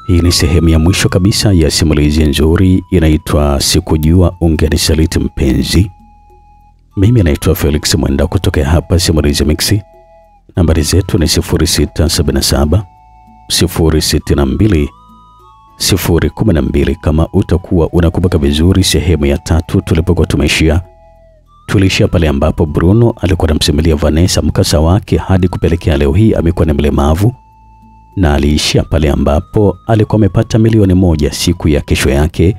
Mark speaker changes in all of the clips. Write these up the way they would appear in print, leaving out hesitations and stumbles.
Speaker 1: Hii ni sehemu ya mwisho kabisa ya simulizi nzuri inaitwa Sikujua Ungenisaliti Mpenzi. Mimi naitwa Felix Mwenda kutoka hapa Simulizi Mixi. Nambari zetu ni 0677 062 012. Kama utakuwa unakumbuka vizuri, sehemu ya 3 tulipokuwa tumeishia, tulishia pale ambapo Bruno alikuwa anamsimulia Vanessa mkasa wake hadi kupelekea leo hii amekuwa ni mlemavu, na aliishia pale ambapo alikuwa amepata milioni 1 siku ya kesho yake,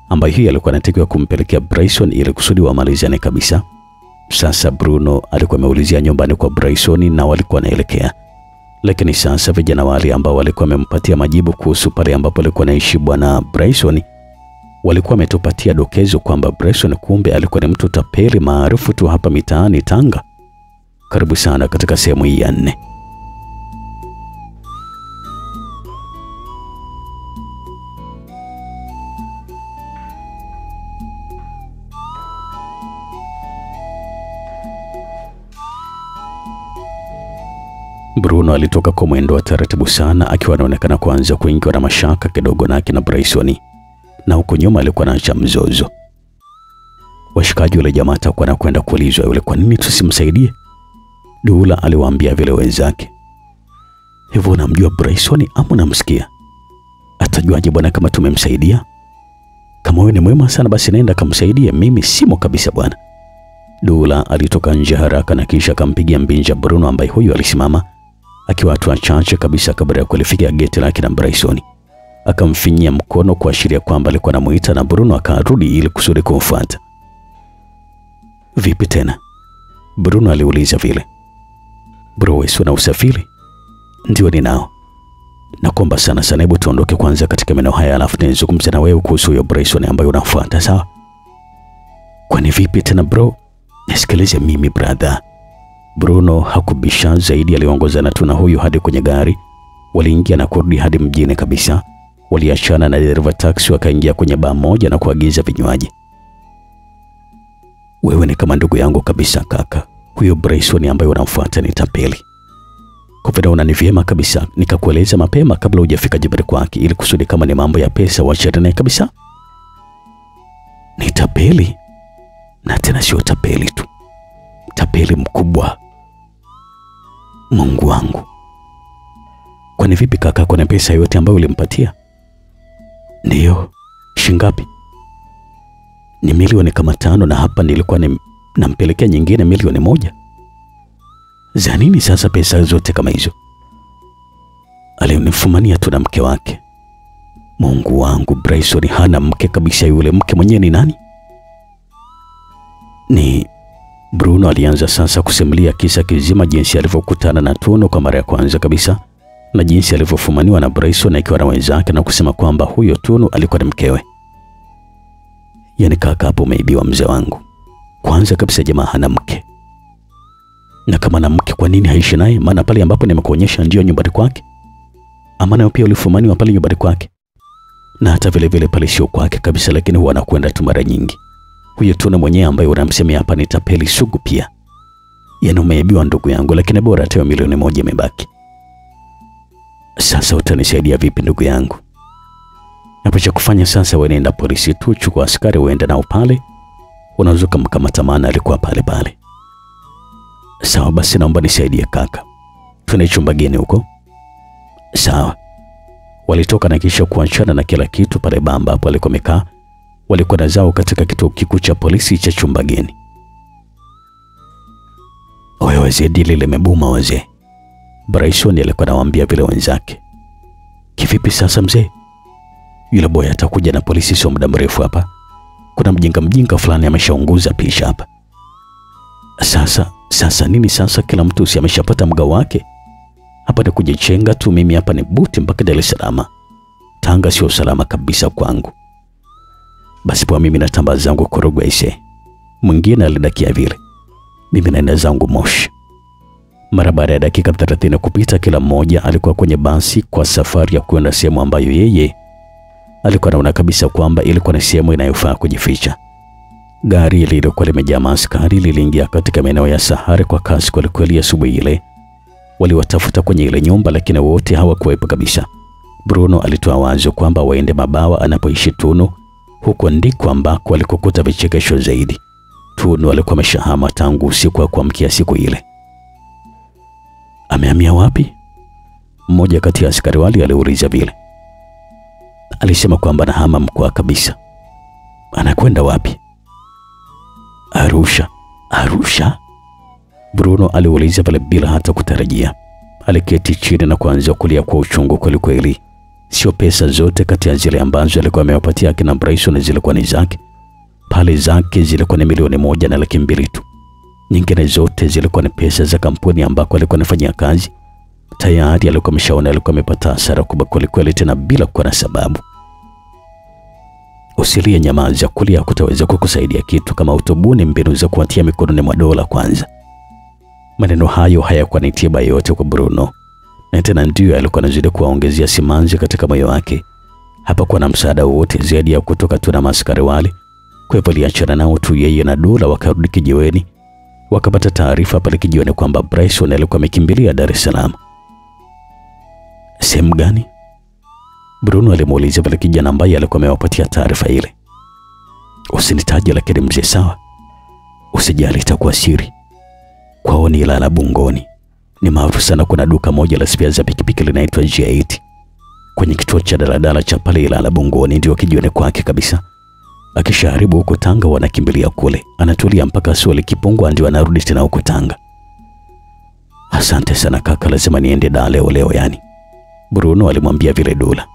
Speaker 1: ambayo hii alikuwa anatakiwa kumpelekea Bryson ili kusudi wamalizane kabisa. Sasa Bruno alikuwa ameulizia nyumbani kwa Bryson na walikuwa wanaelekea, lakini sasa vijana wale ambao walikuwa wamempatia majibu kuhusu pale ambapo alikuwa anaishi bwana Bryson walikuwa wametupatia dokezo kwamba Bryson kumbe alikuwa ni mtu tapeli maarufu tu hapa mitaani Tanga. Karibu sana katika sehemu hii ya 4. Bruno alitoka kwa mwendo wa taratibu sana, akiwa anaonekana kuanza kuingiwa na mashaka kidogo na kina Bryson, na huko nyuma alikuwa anaacha mzozo. Washikaji wale jamaa atakuwa anakwenda kuulizwa yule kwa nini tusimsaidie. Dula aliwaambia vile wenzake, hivyo unamjua Bryson ama unamsikia? Atajuaje bwana kama tumemsaidia? Kama wewe ni mwema sana basi nenda kumsaidia, mimi simo kabisa bwana. Dula alitoka nje haraka na kisha akampigia mbinja Bruno ambaye huyo alisimama akiwa watu wachache kabisa kabla ya kulifikia geti lake na Bryson. Akamfinyia mkono kuashiria kwamba alikuwa anamuita, na Bruno akarudi ili kusudi kumfuata. Vipi tena? Bruno aliuliza vile. Bro, wewe una usafiri? Ndio ninao. Nakuomba sana sana, hebu tuondoke kwanza katika maeneo haya alafu nizungumze na wewe kuhusu huyo Bryson ambaye unafuata, sawa? Kwani vipi tena bro? Nisikilize mimi brother. Bruno hakubisha zaidi, aliongozana tu na huyu hadi kwenye gari. Waliingia na kurudi hadi mjini kabisa. Waliachana na dereva taxi wakaingia kwenye baa moja na kuagiza vinywaji. Wewe ni kama ndugu yangu kabisa kaka. Huyo Bryson ambaye unamfuata ni tapeli. Kwa vile unanivyema kabisa, nikakueleza mapema kabla hujafika jibari kwake ili kusudi kama ni mambo ya pesa wachane kabisa. Ni tapeli? Na tena sio tapeli tu, tapeli mkubwa. Mungu wangu. Kwani vipi kaka, kuna pesa yote ambayo ulimpatia? Ndiyo. Shingapi? Ni milioni kama 5, na hapa nilikuwa nampelekea nyingine milioni 1. Za nini sasa pesa zote kama hizo? Alinifumania tu na mke wake. Mungu wangu, Bryson hana mke kabisa. Yule mke mwenyewe ni nani? Ni Bruno alianza sasa kusimulia kisa kizima, jinsi alivyokutana na Tunu kwa mara ya kwanza kabisa, na jinsi alivyofumaniwa na Bryson akiwa na wenzake, na kusema kwamba huyo Tunu alikuwa ni mkewe. Yaani kaka, hapo umeibiwa mzee wangu. Kwanza kabisa jamaa hana mke. Na kama na mke kwa nini haishi naye? Maana pale ambapo nimekuonyesha ndio nyumbani kwake. Ama nayo pia ulifumaniwa pale nyumbani kwake. Na hata vile vile pale sio kwake kabisa, lakini huwa anakwenda tu mara nyingi. Huyo Tunu mwenyewe ambaye unamsemea hapa ni tapeli sugu pia. Yaani umeibiwa ndugu yangu, lakini bora hata milioni 1 imebaki. Sasa utanisaidia vipi ndugu yangu? Hapo cha kufanya sasa, wewe nenda polisi tu, chukua askari uende nao pale. Unaweza kumkamata, maana alikuwa pale pale. Sawa basi, naomba nisaidie kaka. Twende chumba geni huko. Sawa. Walitoka na kisha kuachana na kila kitu pale bamba hapo alikuwa amekaa. Walikuwa na zao katika kituo kikuu cha polisi cha chumba geni. Oye wazee, dili limebuma wazee. Bryson alikuwa anawaambia vile wenzake. Kivipi sasa mzee? Yule boy atakuja na polisi sio muda mrefu hapa. Kuna mjinga fulani ameshaunguza pisha hapa. Sasa nini sasa? Kila mtu si ameshapata mgao wake. Hapa ni kujichenga tu, mimi hapa ni buti mpaka Dar es Salaam. Tanga sio salama kabisa kwangu. Basi kwa mimi natamba zangu Korogwe ise. Mwingine alidakia vile. Mimi naenda zangu Moshi. Mara baada ya dakika 30 kupita, kila mmoja alikuwa kwenye basi kwa safari ya kwenda sehemu ambayo yeye alikuwa anaona kabisa kwamba ilikuwa ni sehemu inayofaa kujificha. Gari lililokuwa limejaa askari liliingia katika maeneo ya Sahara kwa kasi kweli asubuhi ile. Waliwatafuta kwenye ile nyumba, lakini wote hawakuwepo kabisa. Bruno alitoa wazo kwamba waende Mabawa anapoishi Tunu. Huko ndiko ambako alikokuta vichekesho zaidi. Tunu alikuwa ameshahama tangu usiku wa kuamkia siku ile. Amehamia wapi? Mmoja kati ya askari wale aliuliza vile. Alisema kwamba anahama mkoa kabisa. Anakwenda wapi? Arusha. Arusha? Bruno aliuliza vile bila hata kutarajia. Aliketi chini na kuanza kulia kwa uchungu kweli kweli. Sio pesa zote kati ya zile ambazo alikuwa amewapatia kina Bryson zilikuwa ni zake. Pale zake zilikuwa ni 1,200,000 tu. Nyingine zote zilikuwa ni pesa za kampuni ambako alikuwa anafanyia kazi. Tayari alikuwa ameshaona alikuwa amepata hasara kubwa kweli kweli, tena bila kuwa na sababu. Usilie, nyamaza, kulia kutaweza kukusaidia kitu kama utobuni mbinu za kuatia mikononi mwa dola kwanza. Maneno hayo hayakuwa ni tiba yote kwa Bruno. Na tena ndio alikuwa anazidi kuwaongezea simanzi katika moyo wake. Hapakuwa na msaada wote zaidi ya kutoka tu na maskari wale. Kwa hivyo aliachana nao tu yeye na dola, wakarudi kijiweni. Wakapata taarifa pale kijiweni kwamba Bryson alikuwa amekimbilia Dar es Salaam. Sehemu gani? Bruno alimuuliza pale kijana ambaye alikuwa amewapatia taarifa ile. Usinitaje lakini mzee, sawa? Usijali, itakuwa siri. Kwao ni Ilala Bungoni. Ni maarufu sana, kuna duka moja la spia za pikipiki linaitwa G8. Kwenye kituo cha daladala cha pale Ilala Bungoni ndio kijiweni kwake kabisa. Akishaharibu huko Tanga wanakimbilia kule. Anatulia mpaka swali kipungwa ndio anarudi tena huko Tanga. Asante sana kaka, lazima niende Dar leo yani. Bruno alimwambia vile dola.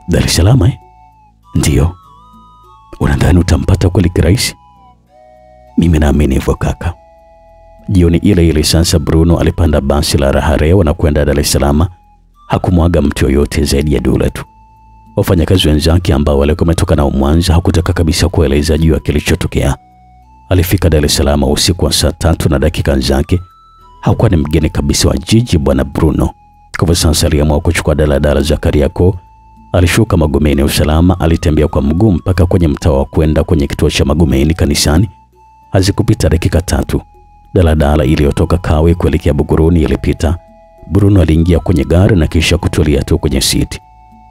Speaker 1: Dar es Salaam Ndio. Unadhani utampata kweli kirahisi? Mimi naamini hivyo kaka. Jioni ile ile sasa Bruno alipanda basi la Raha Leo na kwenda Dar es Salaam. Hakumwaga mtu yoyote zaidi ya dola tu. Wafanyakazi wenzake ambao walikuwa wametoka na Mwanza hakutaka kabisa kueleza juu ya kilichotokea. Alifika Dar es Salaam usiku wa saa 3 na dakika zake. Hakuwa ni mgeni kabisa wa jiji bwana Bruno. Kwa sasa aliamua kuchukua daladala za Kariakoo. Alishuka Magomeni Usalama, alitembea kwa mguu mpaka kwenye mtaa wa kwenda kwenye kituo cha Magomeni kanisani. Hazikupita dakika 3. Daladala iliyotoka Kawe kuelekea Buguruni ilipita. Bruno aliingia kwenye gari na kisha kutulia tu kwenye siti.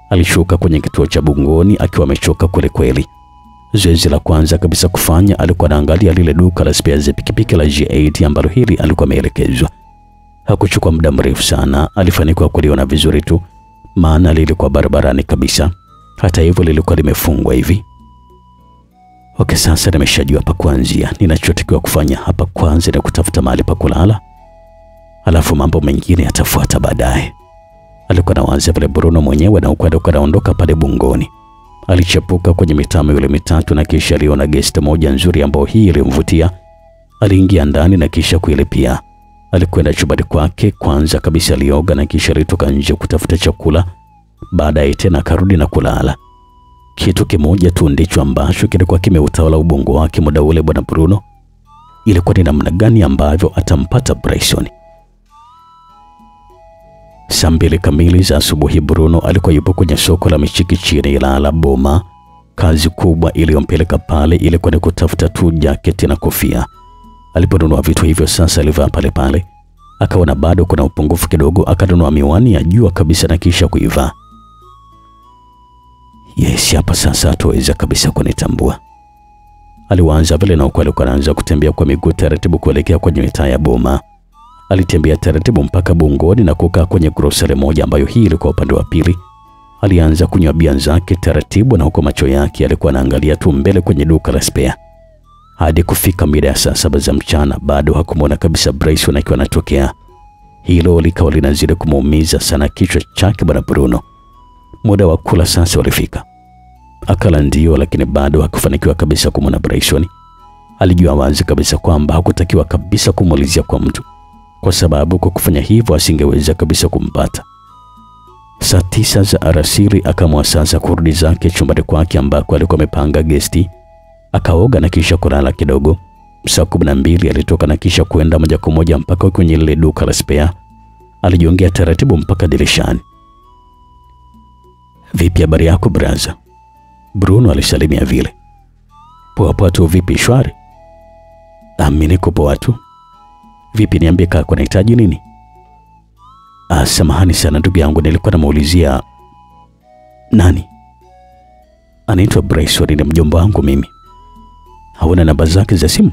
Speaker 1: Alishuka kwenye kituo cha Bungoni akiwa amechoka kweli kweli. Zoezi la kwanza kabisa kufanya alikuwa anaangalia lile duka la spare za pikipiki la G8 ambalo hili alikuwa ameelekezwa. Hakuchukua muda mrefu sana, alifanikiwa kuliona vizuri tu, maana lilikuwa barabarani kabisa. Hata hivyo lilikuwa limefungwa hivi. Okay, sasa nimeshajua pa kuanzia. Ninachotakiwa kufanya hapa kwanza ni kutafuta mahali pa kulala. Alafu mambo mengine yatafuata baadaye. Alikuwa anawaza pale Bruno mwenyewe na ukwenda kaondoka pale Bungoni. Alichepuka kwenye mitaa yule mitatu na kisha aliona guest moja nzuri ambayo hii ilimvutia. Aliingia ndani na kisha kuilipia. Alikwenda chumbani kwake kwanza kabisa, alioga na kisha alitoka nje kutafuta chakula. Baadaye tena akarudi na kulala. Kitu kimoja tu ndicho ambacho kilikuwa kimeutawala ubongo wake muda ule bwana Bruno. Ilikuwa ni namna gani ambavyo atampata Bryson. Saa 2 kamili za asubuhi Bruno alikuwa yupo kwenye soko la Michikichini Ilala Boma. Kazi kubwa iliyompeleka pale ilikuwa ni kutafuta tu jaketi na kofia. Aliponunua vitu hivyo sasa alivaa pale pale. Akaona bado kuna upungufu kidogo, akanunua miwani ya jua kabisa na kisha kuivaa. Yes, hapa sasa ataweza kabisa kunitambua. Alianza vile na ukweli anaanza kutembea kwa miguu taratibu kuelekea kwenye mitaa ya Boma. Alitembea taratibu mpaka Bungoni na kukaa kwenye grocery moja ambayo hii ilikuwa upande wa pili. Alianza kunywa bia zake taratibu na huko macho yake alikuwa anaangalia tu mbele kwenye duka la spare. Hadi kufika mida ya saa 7 za mchana bado hakumwona kabisa Bryson akiwa anatokea. Hilo likawa linazidi kumuumiza sana kichwa chake bwana Bruno. Muda wa kula sasa ulifika. Akala ndio, lakini bado hakufanikiwa kabisa kumwona Bryson. Alijua wazi kabisa kwamba hakutakiwa kabisa kumuulizia kwa mtu, kwa sababu kwa kufanya hivyo asingeweza kabisa kumpata. Saa 9 za alasiri akaamua sasa kurudi zake chumbani kwake ambako alikuwa amepanga gesti. Akaoga na kisha kulala kidogo. Saa 12 alitoka na kisha kwenda moja kwa moja mpaka kwenye ile duka la spare. Alijiongea taratibu mpaka dirishani. Vipi habari yako braza? Bruno alisalimia vile. Poa poa tu, vipi shwari? Amini kupo watu. Vipi, niambie kaka unahitaji nini? Samahani sana ndugu yangu, nilikuwa namuulizia Nani? Anaitwa Bryson, ni mjomba wangu mimi. Hauna namba zake za simu?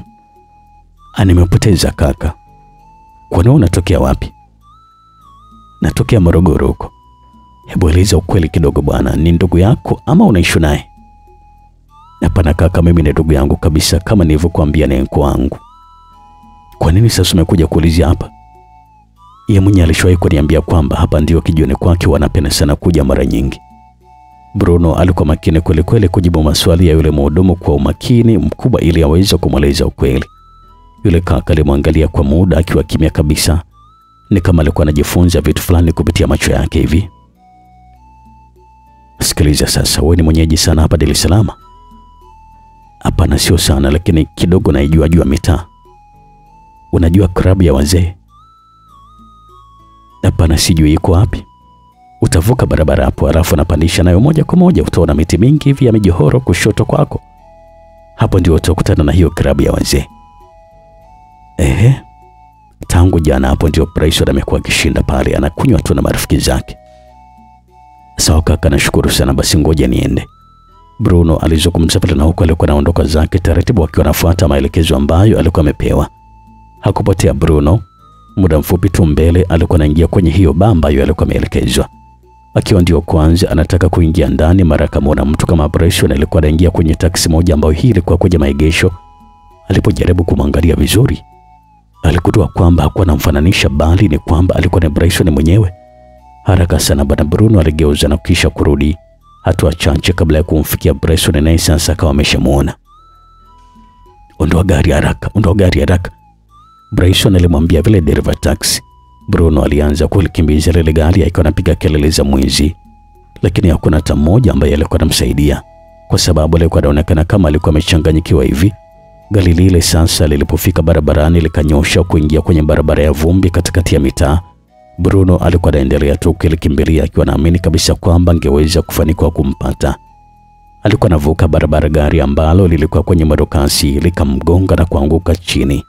Speaker 1: Nimepoteza kaka. Kwani unatokea wapi? Natokea Morogoro huko. Hebu eleza ukweli kidogo bwana, ni ndugu yako ama unaishi naye? Hapana kaka, mimi ni ndugu yangu kabisa, kama nilivyokuambia ni mko wangu. Kwa nini sasa umekuja kuulizia hapa? Yeye mwenyewe alishawahi kuniambia kwamba hapa ndio kijioni kwake, wanapenda sana kuja mara nyingi. Bruno alikuwa makini kweli kweli kujibu maswali ya yule mhudumu kwa umakini mkubwa ili aweze kumweleza ukweli. Yule kaka alimwangalia kwa muda akiwa kimya kabisa, ni kama alikuwa anajifunza vitu fulani kupitia macho yake hivi. Sikiliza sasa, wewe ni mwenyeji sana hapa Dar es Salaam? Hapana, sio sana, lakini kidogo naijua mitaa. Unajua klabu ya wazee? Hapana, sijui iko wapi. Utavuka barabara hapo, alafu napandisha nayo moja kwa moja, utaona miti mingi hivi ya mijohoro kushoto kwako. Hapo ndio utakutana na hiyo klabu ya wazee. Tangu jana hapo ndio Bryson amekuwa akishinda pale, anakunywa tu na marafiki zake. Sawa kaka, nashukuru sana, basi ngoja niende. Bruno alizungumza pale na huko alikuwa anaondoka zake taratibu akiwa anafuata maelekezo ambayo alikuwa amepewa. Hakupotea Bruno. Muda mfupi tu mbele alikuwa anaingia kwenye hiyo baa ambayo alikuwa ameelekezwa. Akiwa ndio kwanza anataka kuingia ndani, mara kama mtu kama Bryson alikuwa anaingia kwenye taksi moja ambayo hii ilikuwa kwenye maegesho. Alipojaribu kumwangalia vizuri, alikutwa kwamba hakuwa anamfananisha, bali ni kwamba alikuwa ni Bryson mwenyewe. Haraka sana bwana Bruno aligeuza na kisha kurudi hatua chache kabla ya kumfikia Bryson, naye sasa akawa ameshamuona. Ondoa gari haraka. Bryson alimwambia vile dereva taxi. Bruno alianza kulikimbiza lile gari akiwa anapiga kelele za mwizi, lakini hakuna hata mmoja ambaye alikuwa anamsaidia kwa sababu alikuwa anaonekana kama alikuwa amechanganyikiwa hivi. Gari lile sasa lilipofika barabarani likanyosha kuingia kwenye barabara ya vumbi katikati ya mitaa. Bruno alikuwa anaendelea tu kulikimbilia akiwa naamini kabisa kwamba angeweza kufanikiwa kumpata. Alikuwa anavuka barabara, gari ambalo lilikuwa kwenye mwendokasi likamgonga na kuanguka chini.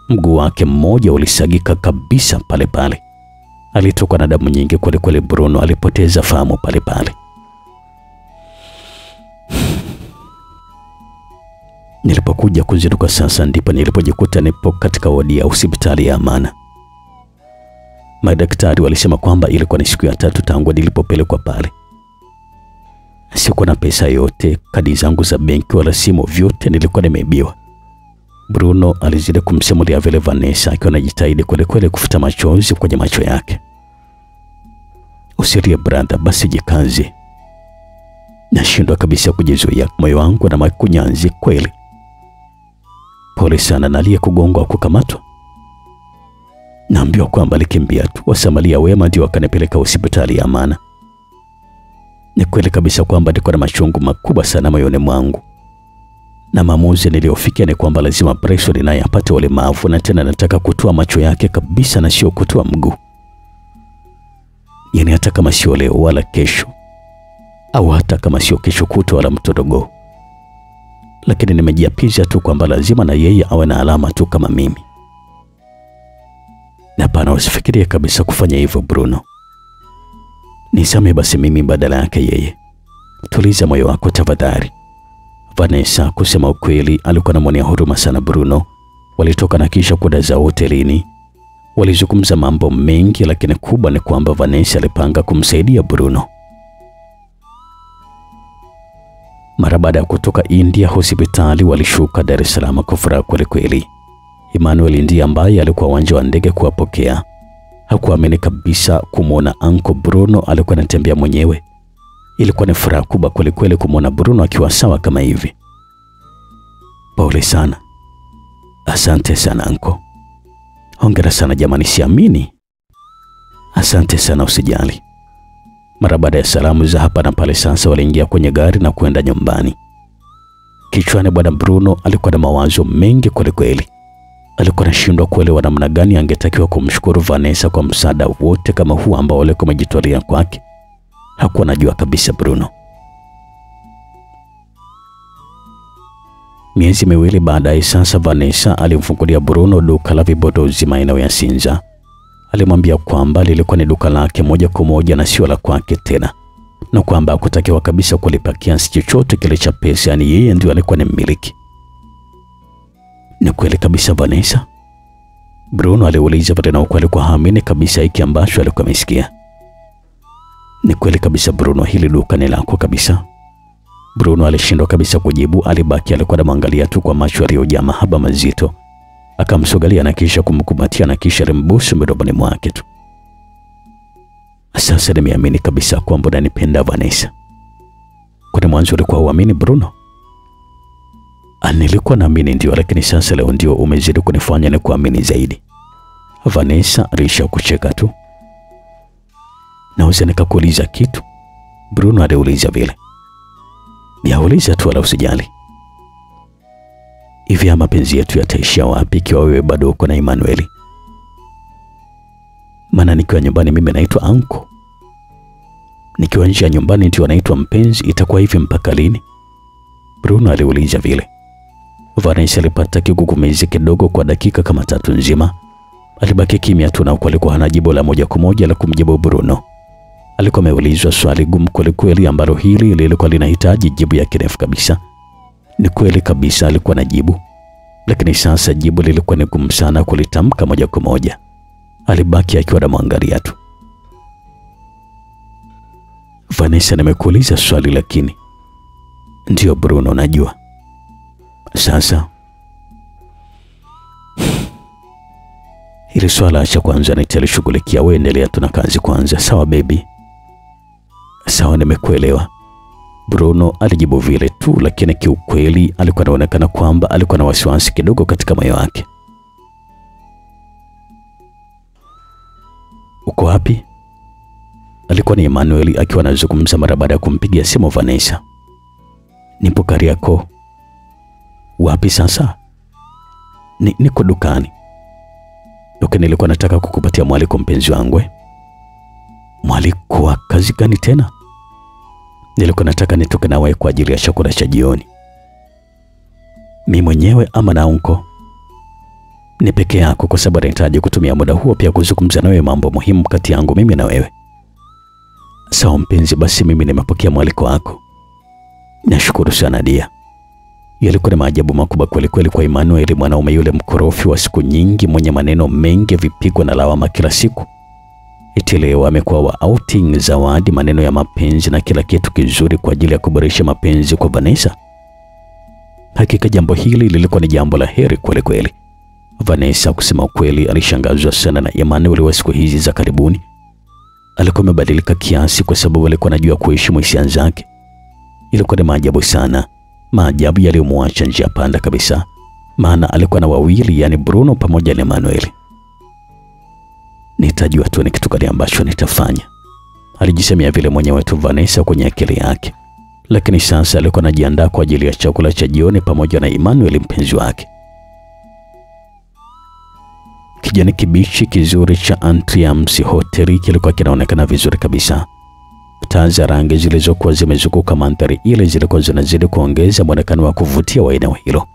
Speaker 1: Mguu wake mmoja ulisagika kabisa pale pale. Alitoka na damu nyingi kweli kweli. Bruno alipoteza fahamu pale pale. Nilipokuja kuzinduka sasa ndipo nilipojikuta nipo katika wodi ya hospitali ya Amana. Madaktari walisema kwamba ilikuwa ni siku ya 3 tangu nilipopelekwa pale. Sikuwa na pesa yote, kadi zangu za benki wala simu, vyote nilikuwa nimeibiwa. Bruno alizidi kumsimulia vile Vanessa akiwa anajitahidi kweli kweli kufuta machozi kwenye macho yake. Usilie brother, basi jikaze. Nashindwa kabisa kujizuia, moyo wangu na makunyanzi kweli. Pole sana, na aliyekugongwa kukamatwa? Naambiwa kwamba alikimbia tu, wasamaria wema ndio wakanipeleka hospitali ya Amana. Ni kweli kabisa kwamba niko na machungu makubwa sana moyoni mwangu, na maamuzi niliyofikia ni kwamba lazima Bryson naye apate ulemavu, na tena nataka kutoa macho yake kabisa na sio kutoa mguu. Yani hata kama sio leo wala kesho, au hata kama sio kesho kutwa wala mtodogo, lakini nimejiapiza tu kwamba lazima na yeye awe na alama tu kama mimi. Na hapana, usifikirie kabisa kufanya hivyo Bruno. Nisame basi mimi badala yake yeye. Tuliza moyo wako tafadhali. Vanessa kusema ukweli alikuwa anamwonea huruma sana Bruno. Walitoka na kisha kwenda za hotelini. Walizungumza mambo mengi, lakini kubwa ni kwamba Vanessa alipanga kumsaidia Bruno. Mara baada ya kutoka India hospitali walishuka Dar es Salaam kwa furaha kweli kweli. Emmanuel ndiye ambaye alikuwa uwanja wa ndege kuwapokea. Hakuamini kabisa kumwona Uncle Bruno alikuwa anatembea mwenyewe. Ilikuwa ni furaha kubwa kweli kweli kumwona Bruno akiwa sawa kama hivi. Pole sana. Asante sana Uncle. Hongera sana jamani, siamini. Asante sana, usijali. Mara baada ya salamu za hapa na pale sasa waliingia kwenye gari na kwenda nyumbani. Kichwani bwana Bruno alikuwa na mawazo mengi kweli kweli. Alikuwa anashindwa kuelewa namna gani angetakiwa kumshukuru Vanessa kwa msaada wote kama huu ambao alikuwa amejitolea kwake. Hakuwa anajua kabisa Bruno. Miezi miwili baadaye sasa Vanessa alimfungulia Bruno duka la vipodozi maeneo ya Sinza. Alimwambia kwamba lilikuwa ni duka lake moja kwa moja na sio la kwake tena. na kwamba hakutakiwa kabisa kulipa kiasi chochote kile cha pesa, yani yeye ndio alikuwa ni mmiliki. Ni kweli kabisa Vanessa? Bruno aliuliza pale, na ukweli kwa haamini kabisa hiki ambacho alikuwa amesikia. Ni kweli kabisa Bruno, hili duka ni lako kabisa? Bruno alishindwa kabisa kujibu. Alibaki alikuwa anamwangalia tu kwa macho yaliyojaa mahaba mazito. Akamsogelea na kisha kumkumbatia na kisha alimbusu mdomoni mwake tu. Sasa nimeamini kabisa kwamba unanipenda Vanessa. Kwani mwanzo ulikuwa huamini Bruno? Nilikuwa naamini ndio, lakini sasa leo ndio umezidi kunifanya ni kuamini zaidi. Vanessa alisha kucheka tu. Naweza nikakuuliza kitu? Bruno aliuliza vile. Yauliza tu wala usijali. Hivi mapenzi yetu yataishia wapi ikiwa wewe bado uko na Emmanuel? Maana nikiwa nyumbani mimi naitwa anko, nikiwa nje ya nyumbani ndio naitwa mpenzi. Itakuwa hivi mpaka lini? Bruno aliuliza vile. Vanessa alipata kigugumizi kidogo kwa dakika kama 3 nzima. Alibaki kimya tu, na alikuwa hana jibu la moja kwa moja la kumjibu Bruno. Alikuwa ameulizwa swali gumu kweli ambalo hili lilikuwa linahitaji jibu ya kirefu kabisa. Ni kweli kabisa alikuwa na jibu, lakini sasa jibu lilikuwa ni gumu sana kulitamka moja kwa moja. Alibaki akiwa anamwangalia tu. Vanessa, nimekuuliza swali lakini. Ndio Bruno, najua. Sasa hili swala acha kwanza nitalishughulikia, wewe endelea tu na kazi kwanza. Sawa baby? Sawa, nimekuelewa. Bruno alijibu vile tu, lakini kiukweli alikuwa anaonekana kwamba alikuwa na wasiwasi kidogo katika moyo wake. Uko wapi? Alikuwa ni Emmanuel akiwa anazungumza mara baada ya kumpigia simu Vanessa. Nipo Kariakoo. Wapi sasa? Niko dukani. Lakini nilikuwa nataka kukupatia mwaliko mpenzi wangu. Mwaliko wa kazi gani tena? Nilikuwa nataka nitoke nawe kwa ajili ya chakula cha jioni. Mimi mwenyewe ama na unko? Ni peke yako, kwa sababu nahitaji kutumia muda huo pia kuzungumza nawe mambo muhimu kati yangu mimi na wewe. Sawa mpenzi, basi mimi nimepokea mwaliko wako. Nashukuru sana dia. Yalikuwa ni maajabu makubwa kweli kwa Emmanuel, mwanaume yule mkorofi wa siku nyingi, mwenye maneno mengi, vipigo na lawama kila siku. Eti leo amekuwa wa outing, zawadi, maneno ya mapenzi na kila kitu kizuri kwa ajili ya kuboresha mapenzi kwa Vanessa. Hakika jambo hili lilikuwa ni jambo la heri kweli. Vanessa kusema ukweli alishangazwa sana na Emmanuel wa siku hizi za karibuni. Alikuwa amebadilika kiasi kwa sababu alikuwa anajua kuheshimu hisia zake. Ilikuwa ni maajabu sana. Maajabu yaliyomwacha njia panda kabisa. Maana alikuwa na wawili, yani Bruno pamoja na Emmanuel. Nitajua tu ni kitu gani ambacho nitafanya, alijisemea vile mwenyewe tu Vanessa kwenye akili yake. Lakini sasa alikuwa anajiandaa kwa ajili ya chakula cha jioni pamoja na Emmanuel mpenzi wake. Kijani kibichi kizuri cha Antriams Hotel kilikuwa kinaonekana vizuri kabisa. Taa za rangi zilizokuwa zimezunguka mandhari ile zilikuwa zinazidi kuongeza muonekano wa kuvutia wa eneo hilo.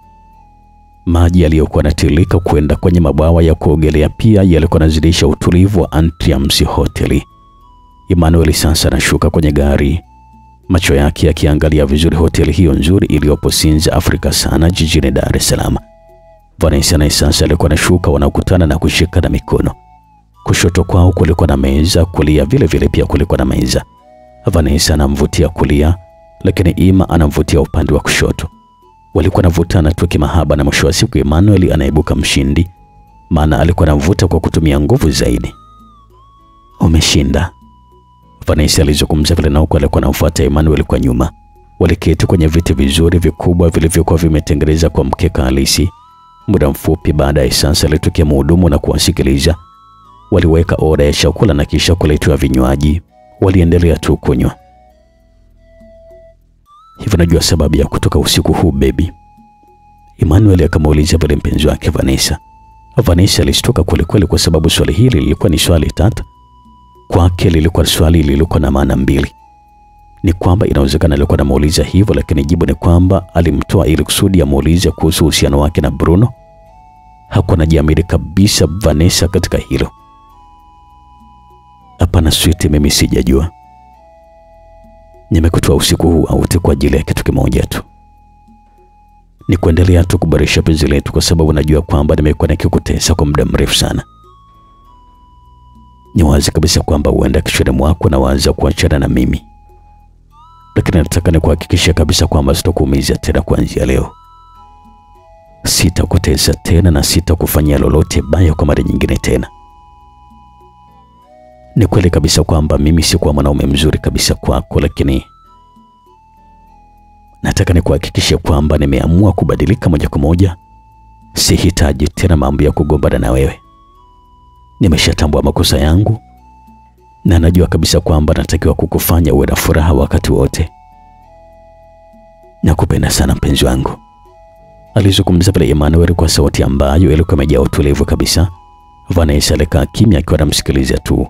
Speaker 1: Maji yaliyokuwa yanatilika kwenda kwenye mabwawa ya kuogelea pia yalikuwa yanazidisha utulivu wa Antriams Hotel. Emmanuel sasa anashuka kwenye gari, macho yake yakiangalia vizuri hoteli hiyo nzuri iliyopo Sinza Afrika Sana jijini Dar es Salaam. Vanessa na sasa alikuwa anashuka, wanakutana na kushikana mikono. Kushoto kwao kulikuwa na meza, kulia vile pia kulikuwa na meza. Vanessa anamvutia kulia, lakini Ima anamvutia upande wa kushoto. Walikuwa navutana tu kimahaba, na mwisho wa siku Emmanuel anaibuka mshindi, maana alikuwa anavuta kwa kutumia nguvu zaidi. Umeshinda, Vanessa alizungumza vile, na huko alikuwa anafuata Emmanuel kwa nyuma. Waliketi kwenye viti vizuri vikubwa vilivyokuwa vimetengenezwa kwa mkeka halisi. Muda mfupi baadaye sasa alitokea mhudumu na kuwasikiliza. Waliweka oda ya chakula na kisha kuletewa vinywaji. Waliendelea tu kunywa. Hivi najua sababu ya kutoka usiku huu baby? Emmanuel akamuuliza vile mpenzi wake Vanessa. Vanessa alishtuka kweli kwa sababu swali hili lilikuwa ni swali tata. Kwake lilikuwa swali lilikuwa na maana mbili. Ni kwamba inawezekana alikuwa anamuuliza hivyo, lakini jibu ni kwamba alimtoa ili kusudi amuulize kuhusu uhusiano wake na Bruno. Hakuwa anajiamini kabisa Vanessa katika hilo. Hapana sweetie, mimi sijajua. Nimekutoa usiku huu wote kwa ajili ya kitu kimoja tu. Ni kuendelea tu kuboresha penzi letu, kwa sababu najua kwamba nimekuwa nikikutesa kwa muda mrefu sana. Ni wazi kabisa kwamba huenda kichwani mwako na waza kuachana na mimi. Lakini nataka nikuhakikishia kabisa kwamba sitakuumiza tena kuanzia leo. Sitakutesa tena na sitakufanyia lolote baya kwa mara nyingine tena. Ni kweli kabisa kwamba mimi sikuwa mwanaume mzuri kabisa kwako, lakini nataka nikuhakikishia kwamba nimeamua kubadilika moja kwa moja. Sihitaji tena mambo ya kugombana na wewe. Nimeshatambua makosa yangu na najua kabisa kwamba natakiwa kukufanya uwe na furaha wakati wote. Nakupenda sana mpenzi wangu. Alizungumza pale Emmanuel kwa sauti ambayo ilikuwa imejaa utulivu kabisa. Vanessa alikaa kimya akiwa anamsikiliza tu.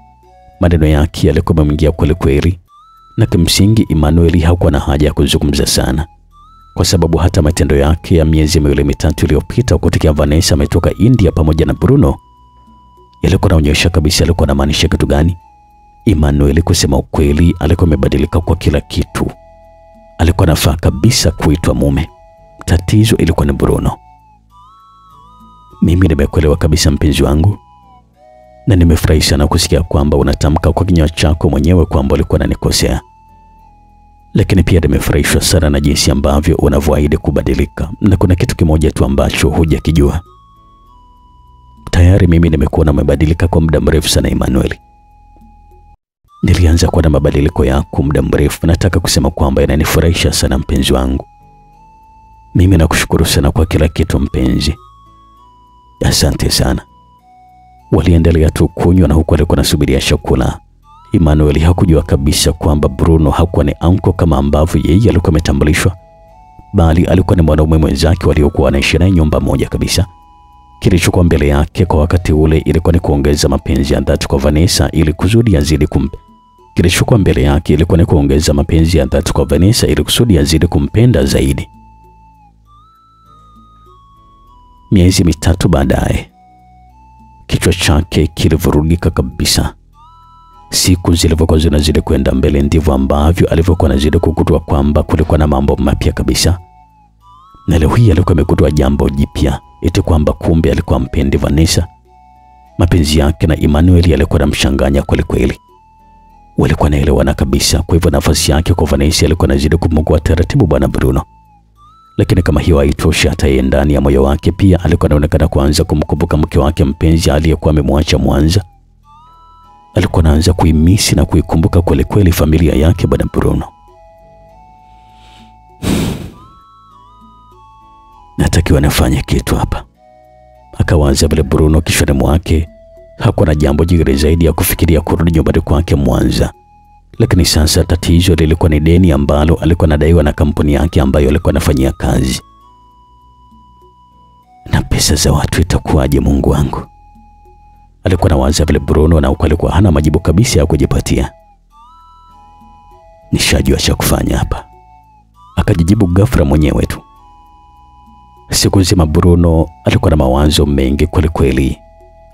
Speaker 1: Maneno yake yalikuwa yameingia kweli kweli, na kimsingi Emmanuel hakuwa na haja ya kuzungumza sana, kwa sababu hata matendo yake ya miezi miwili mitatu iliyopita kutoka Vanessa ametoka India pamoja na Bruno yalikuwa yanaonyesha kabisa alikuwa anamaanisha kitu gani. Emmanuel kusema ukweli alikuwa amebadilika kwa kila kitu. Alikuwa anafaa kabisa kuitwa mume. Tatizo ilikuwa ni Bruno. Mimi nimekuelewa kabisa mpenzi wangu, na nimefurahi sana kusikia kwamba unatamka kwa kinywa chako mwenyewe kwamba ulikuwa unanikosea. Lakini pia nimefurahishwa sana na jinsi ambavyo unavyoahidi kubadilika, na kuna kitu kimoja tu ambacho hujakijua. Tayari mimi nimekuona umebadilika kwa muda mrefu sana Emmanuel. Nilianza kuona mabadiliko yako muda mrefu. Nataka kusema kwamba yananifurahisha sana mpenzi wangu. Mimi nakushukuru sana kwa kila kitu mpenzi. Asante sana. Waliendelea tu kunywa na huku alikuwa anasubiria chakula. Emmanuel hakujua kabisa kwamba Bruno hakuwa ni anko kama ambavyo yeye alikuwa ametambulishwa, bali alikuwa ni mwanaume mwenzake waliokuwa wanaishi naye nyumba moja kabisa. Kilichokuwa mbele yake kwa wakati ule ilikuwa ni kuongeza mapenzi ya dhati kwa Vanessa ili kusudi azidi Kilichokuwa mbele yake ilikuwa ni kuongeza mapenzi ya dhati kwa Vanessa ili kusudi azidi kumpenda zaidi. Miezi mitatu baadaye, kichwa chake kilivurugika kabisa. Siku zilivyokuwa zinazidi kwenda mbele ndivyo ambavyo alivyokuwa anazidi kugundua kwamba kulikuwa na mambo mapya kabisa. Na leo hii alikuwa amegundua jambo jipya, eti kwamba kumbe alikuwa mpendi Vanessa. Mapenzi yake na Emmanuel yalikuwa yanamchanganya kweli kweli. Walikuwa naelewana kabisa, kwa hivyo nafasi yake kwa Vanessa alikuwa anazidi kumugua taratibu bwana Bruno. Lakini kama hiyo haitoshi, hata yeye ndani ya moyo wake pia alikuwa anaonekana kuanza kumkumbuka mke wake mpenzi aliyekuwa amemwacha Mwanza. Alikuwa anaanza kuimisi na kuikumbuka kweli kweli familia yake bwana Bruno. Natakiwa nafanye kitu hapa, akawaza vile Bruno kishoni mwake. Hakuwa na jambo jingine zaidi ya kufikiria kurudi nyumbani kwake Mwanza. Lakini sasa tatizo lilikuwa ni deni ambalo alikuwa anadaiwa na kampuni yake ambayo alikuwa anafanyia kazi. Na pesa za watu itakuwaje Mungu wangu? Alikuwa anawaza vile Bruno, na huko alikuwa hana majibu kabisa ya kujipatia. Nishajua cha kufanya hapa, akajijibu ghafla mwenyewe tu. Siku nzima Bruno alikuwa na mawazo mengi kweli kweli.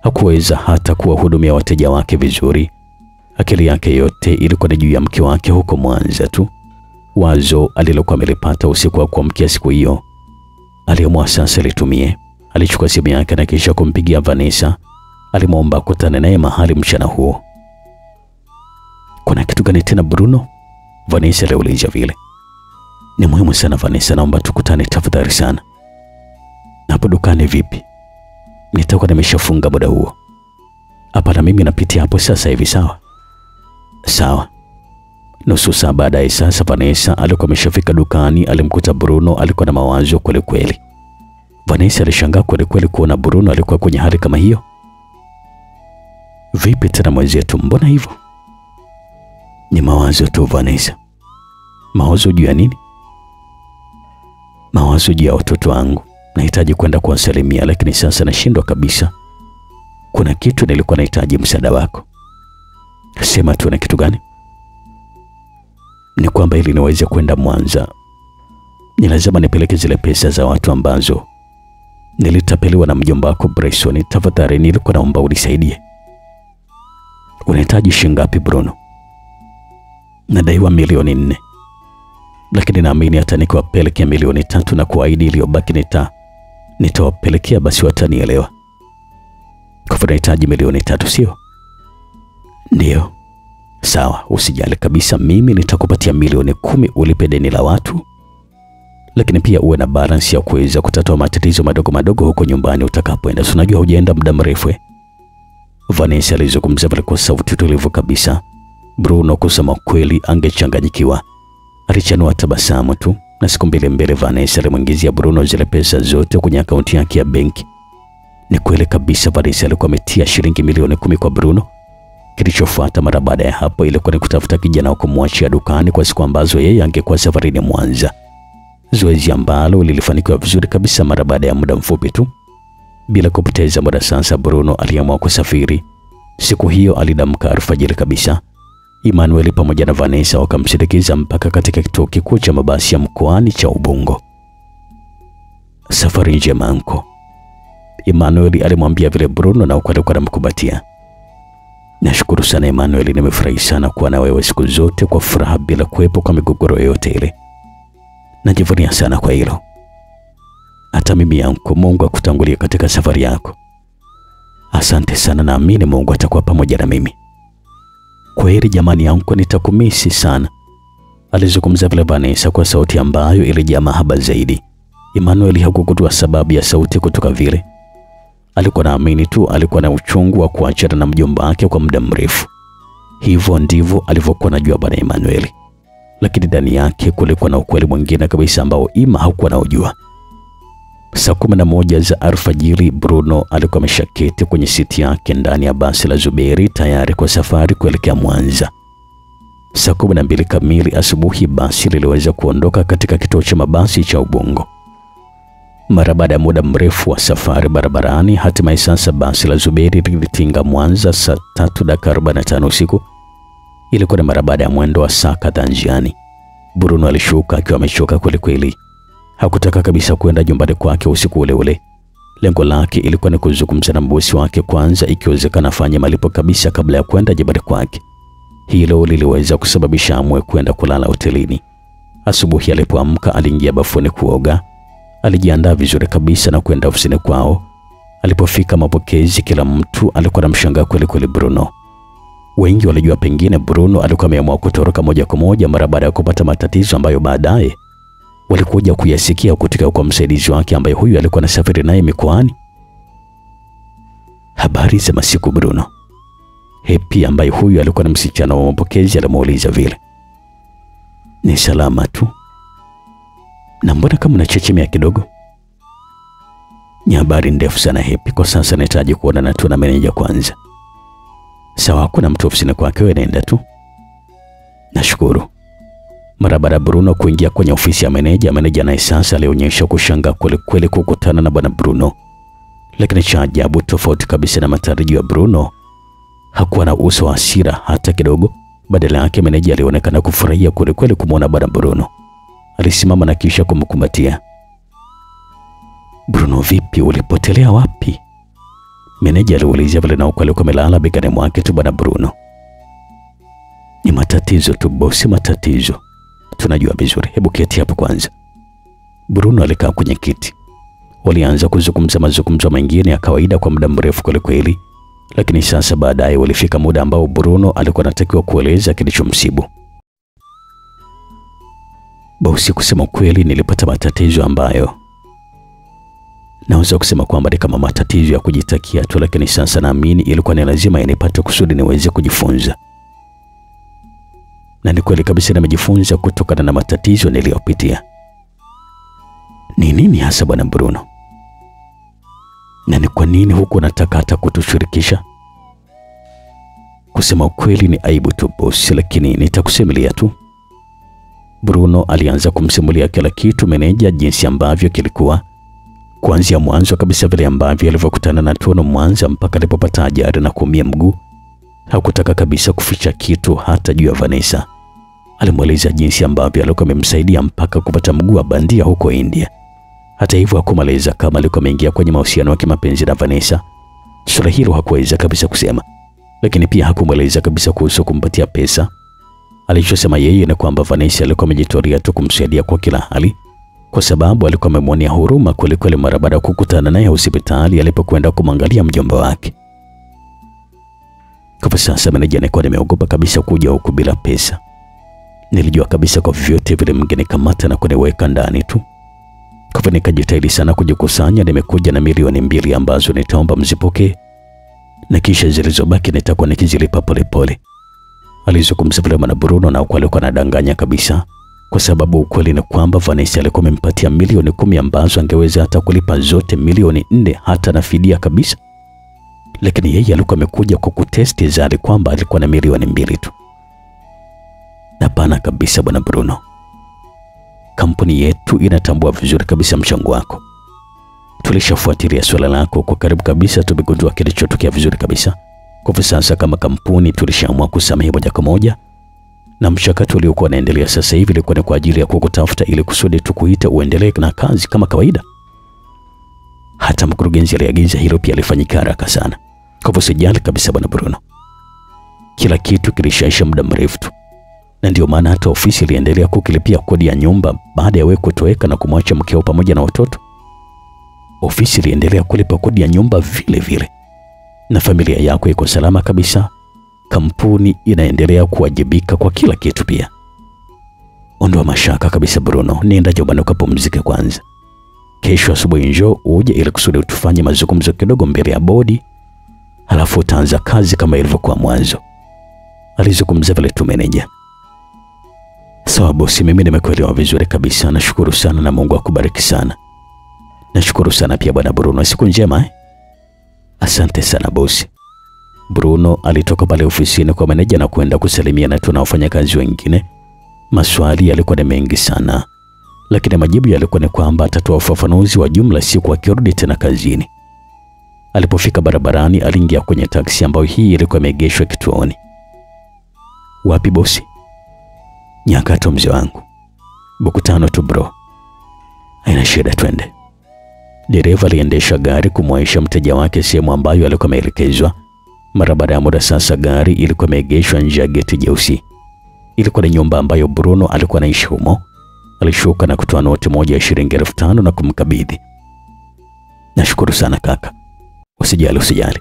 Speaker 1: Hakuweza hata kuwahudumia wateja wake vizuri. Akili yake yote ilikuwa ni juu ya mke wake huko Mwanza tu. Wazo alilokuwa amelipata usiku wa kuamkia siku hiyo aliamua sasa litumie. Alichukua simu yake na kisha kumpigia Vanessa. Alimwomba kukutana naye mahali mchana huo. Kuna kitu gani tena Bruno? Vanessa aliuliza vile. Ni muhimu sana Vanessa, naomba tukutane tafadhali sana. Hapo dukani vipi? Nitakuwa nimeshafunga muda huo. Hapa na mimi napitia hapo sasa hivi, sawa? Sawa. Nusu saa baadaye sasa Vanessa alikuwa ameshafika dukani. Alimkuta Bruno alikuwa na mawazo kweli kweli. Vanessa alishangaa kweli kweli kuona Bruno alikuwa kwenye hali kama hiyo. Vipi tena mwenzetu, mbona hivyo? Ni mawazo tu Vanessa. Mawazo juu ya nini? Mawazo juu ya watoto wangu. Nahitaji kwenda kuwasalimia, lakini sasa nashindwa kabisa. Kuna kitu nilikuwa nahitaji msaada wako. Sema tu, na kitu gani? Ni kwamba ili niweze kwenda Mwanza ni lazima nipeleke zile pesa za watu ambazo nilitapeliwa na mjomba wako Bryson. Tafadhali nilikuwa naomba unisaidie. Unahitaji shilingi ngapi Bruno? Nadaiwa milioni 4. lakini naamini hata nikiwapelekea milioni 3 na kuahidi iliyobaki nitawapelekea, basi watanielewa. Kwa hivyo nahitaji milioni 3, sio? Ndio. Sawa, usijali kabisa, mimi nitakupatia milioni 10 ulipe deni la watu, lakini pia uwe na balance ya kuweza kutatua matatizo madogo madogo huko nyumbani utakapoenda. Unajua hujaenda muda mrefu. Vanessa alizungumza kwa sauti tulivu kabisa. Bruno kusema kweli angechanganyikiwa. Alichanua tabasamu tu, na siku mbili Vanessa alimwingizia Bruno zile pesa zote kwenye akaunti yake ya benki. Ni kweli kabisa, Vanessa alikuwa ametia shilingi milioni 10 kwa Bruno. Kilichofuata mara baada ya hapo ilikuwa ni kutafuta kijana wa kumwachia dukani kwa siku ambazo yeye angekuwa safarini Mwanza. Zoezi ambalo lilifanikiwa vizuri kabisa mara baada ya muda mfupi tu. Bila kupoteza muda sasa, Bruno aliamua kusafiri. Siku hiyo alidamka alfajiri kabisa. Emmanuel pamoja na Vanessa wakamsindikiza mpaka katika kituo kikuu cha mabasi ya mkoani cha Ubungo. Safari njema anko, Emmanuel alimwambia vile Bruno, na alikuwa anamkumbatia. Nashukuru sana Emmanuel, nimefurahi sana kuwa na wewe siku zote kwa furaha bila kuwepo kwa migogoro yoyote ile. Najivunia sana kwa hilo. Hata mimi yangu, Mungu akutangulie katika safari yako. Asante sana, naamini Mungu atakuwa pamoja na mimi. Kwaheri jamani yangu, nitakumisi sana, alizungumza vile Vanessa kwa sauti ambayo ilijaa mahaba zaidi. Emmanuel hakukujua sababu ya sauti kutoka vile. Alikuwa naamini tu alikuwa na uchungu wa kuachana na mjomba wake kwa muda mrefu. Hivyo ndivyo alivyokuwa anajua bwana Emmanuel. Lakini ndani yake kulikuwa na ukweli mwingine kabisa ambao Ima hakuwa anaujua. Saa 11 za alfajiri, Bruno alikuwa ameshaketi kwenye siti yake ndani ya basi la Zuberi tayari kwa safari kuelekea Mwanza. Saa 12 kamili asubuhi basi liliweza kuondoka katika kituo cha mabasi cha Ubungo. Mara baada ya muda mrefu wa safari barabarani, hatimaye sasa basi la Zuberi lilitinga Mwanza saa 3:45 usiku. Ilikuwa ni mara baada ya mwendo wa saa kadhaa njiani. Bruno alishuka akiwa amechoka kweli kweli. Hakutaka kabisa kwenda nyumbani kwake usiku ule ule. Lengo lake ilikuwa ni kuzungumza na bosi wake kwanza, ikiwezekana afanye malipo kabisa kabla ya kwenda nyumbani kwake. Hilo liliweza kusababisha amue kwenda kulala hotelini. Asubuhi alipoamka aliingia bafuni kuoga. Alijiandaa vizuri kabisa na kwenda ofisini kwao. Alipofika mapokezi, kila mtu alikuwa anamshangaa kweli kweli Bruno. Wengi walijua pengine Bruno alikuwa ameamua kutoroka moja kwa moja mara baada ya kupata matatizo ambayo baadaye walikuja kuyasikia kutoka kwa msaidizi wake ambaye huyu alikuwa anasafiri naye mikoani. Habari za masiku Bruno. Happy ambaye huyu alikuwa na msichana wa mapokezi alimuuliza vile. Ni salama tu. Na mbona kama unachechemea kidogo? Ni habari ndefu sana Happy, kwa sasa nahitaji kuonana tu na meneja kwanza. Sawa, kuna mtu ofisini kwake, wewe nenda tu. Nashukuru. Mara baada Bruno kuingia kwenye ofisi ya meneja naye sasa alionyesha kushangaa kweli kweli kukutana na bwana Bruno. Lakini cha ajabu, tofauti kabisa na matarajio ya Bruno, hakuwa na uso wa hasira hata kidogo. Badala yake meneja alionekana kufurahia kweli kweli kumwona bwana Bruno. Alisimama na kisha kumkumbatia. Bruno, vipi, ulipotelea wapi? Meneja aliuliza vile, na huko alikuwa amelala begani mwake tu bwana Bruno. Ni matatizo tu bosi, matatizo. Tunajua vizuri, hebu keti hapo kwanza. Bruno alikaa kwenye kiti. Walianza kuzungumza mazungumzo mengine ya kawaida kwa muda mrefu kweli kweli, lakini sasa baadaye walifika muda ambao Bruno alikuwa anatakiwa kueleza kilichomsibu. Bosi, kusema kweli nilipata matatizo ambayo naweza kusema kwamba ni kama matatizo ya kujitakia tu, lakini sasa naamini ilikuwa ni lazima yanipate kusudi niweze kujifunza. Na ni kweli kabisa nimejifunza kutokana na matatizo niliyopitia. Ni nini hasa bwana Bruno? Na ni kwa nini huku nataka hata kutushirikisha? Kusema ukweli ni aibu tu bosi, lakini nitakusimulia tu. Bruno alianza kumsimulia kila kitu meneja, jinsi ambavyo kilikuwa kuanzia mwanzo kabisa, vile ambavyo alivyokutana na Tono Mwanza mpaka alipopata ajali na kuumia mguu. Hakutaka kabisa kuficha kitu hata juu ya Vanessa. Alimweleza jinsi ambavyo alikuwa amemsaidia mpaka kupata mguu wa bandia huko India. Hata hivyo hakumaliza kama alikuwa ameingia kwenye mahusiano ya kimapenzi na Vanessa. Swala hilo hakuweza kabisa kusema. Lakini pia hakumweleza kabisa kuhusu kumpatia pesa. Alichosema yeye ni kwamba Vanessa alikuwa amejitolea tu kumsaidia kwa kila hali, kwa sababu alikuwa amemwonea huruma kweli mara baada ya kukutana naye hospitali alipokwenda kumwangalia mjomba wake. Kwa sasa meneja alikuwa nimeogopa kabisa kuja huku bila pesa. Nilijua kabisa kwa vyote vile mngenikamata na kuniweka ndani tu. Kwa hivyo nikajitahidi sana kujikusanya. Nimekuja na milioni 2 ambazo nitaomba mzipokee, na kisha zilizobaki nitakuwa nikizilipa polepole. Alizungumza vile na Bruno, na ukweli alikuwa anadanganya kabisa, kwa sababu ukweli ni kwamba Vanessa alikuwa amempatia milioni 10 ambazo angeweza hata kulipa zote milioni 4 hata na fidia kabisa. Lakini yeye alikuwa amekuja kwa kutesti zali kwamba alikuwa na milioni 2 tu. Hapana kabisa bwana Bruno. Kampuni yetu inatambua vizuri kabisa mchango wako. Tulishafuatilia swala lako kwa karibu kabisa, tumegundua kilichotokea vizuri kabisa. Kwa sasa kama kampuni tulishaamua kusamehe moja kwa moja, na mchakato uliokuwa unaendelea sasa hivi ilikuwa ni kwa ajili ya kukutafuta ili kusudi tukuita uendelee na kazi kama kawaida. Hata mkurugenzi aliagiza hilo pia lifanyike haraka sana. Kwa hivyo sijali kabisa bwana Bruno. Kila kitu kilishaisha muda mrefu tu. Na ndio maana hata ofisi iliendelea kukilipia kodi ya nyumba baada ya wewe kutoweka na kumwacha mkeo pamoja na watoto. Ofisi iliendelea kulipa kodi ya nyumba vile vile. Na familia yako iko salama kabisa. Kampuni inaendelea kuwajibika kwa kila kitu pia. Ondoa mashaka kabisa Bruno, nenda nyumbani ukapumzike kwanza. Kesho asubuhi njoo uje ili kusudi tufanye mazungumzo kidogo mbele ya bodi, halafu utaanza kazi kama ilivyokuwa mwanzo. Alizungumza vile tu meneja. Sawa bosi, mimi nimekuelewa vizuri kabisa. Nashukuru sana na Mungu akubariki sana. Nashukuru sana pia bwana Bruno. Siku njema Asante sana bosi. Bruno alitoka pale ofisini kwa meneja na kwenda kusalimia na wafanyakazi wengine. Maswali yalikuwa ni mengi sana, lakini majibu yalikuwa ni kwamba atatoa ufafanuzi wa jumla siku akirudi tena kazini. Alipofika barabarani aliingia kwenye taksi ambayo hii ilikuwa imeegeshwa kituoni. Wapi bosi? Nyakato mzee wangu. Buku 5 tu bro. Haina shida, twende. Dereva aliendesha gari kumwaisha mteja wake sehemu ambayo alikuwa ameelekezwa. Mara baada ya muda sasa gari ilikuwa imeegeshwa nje ya geti jeusi. Ilikuwa ni nyumba ambayo Bruno alikuwa anaishi humo. Alishuka na kutoa noti moja ya shilingi 5,000 na kumkabidhi. Nashukuru sana kaka. Usijali.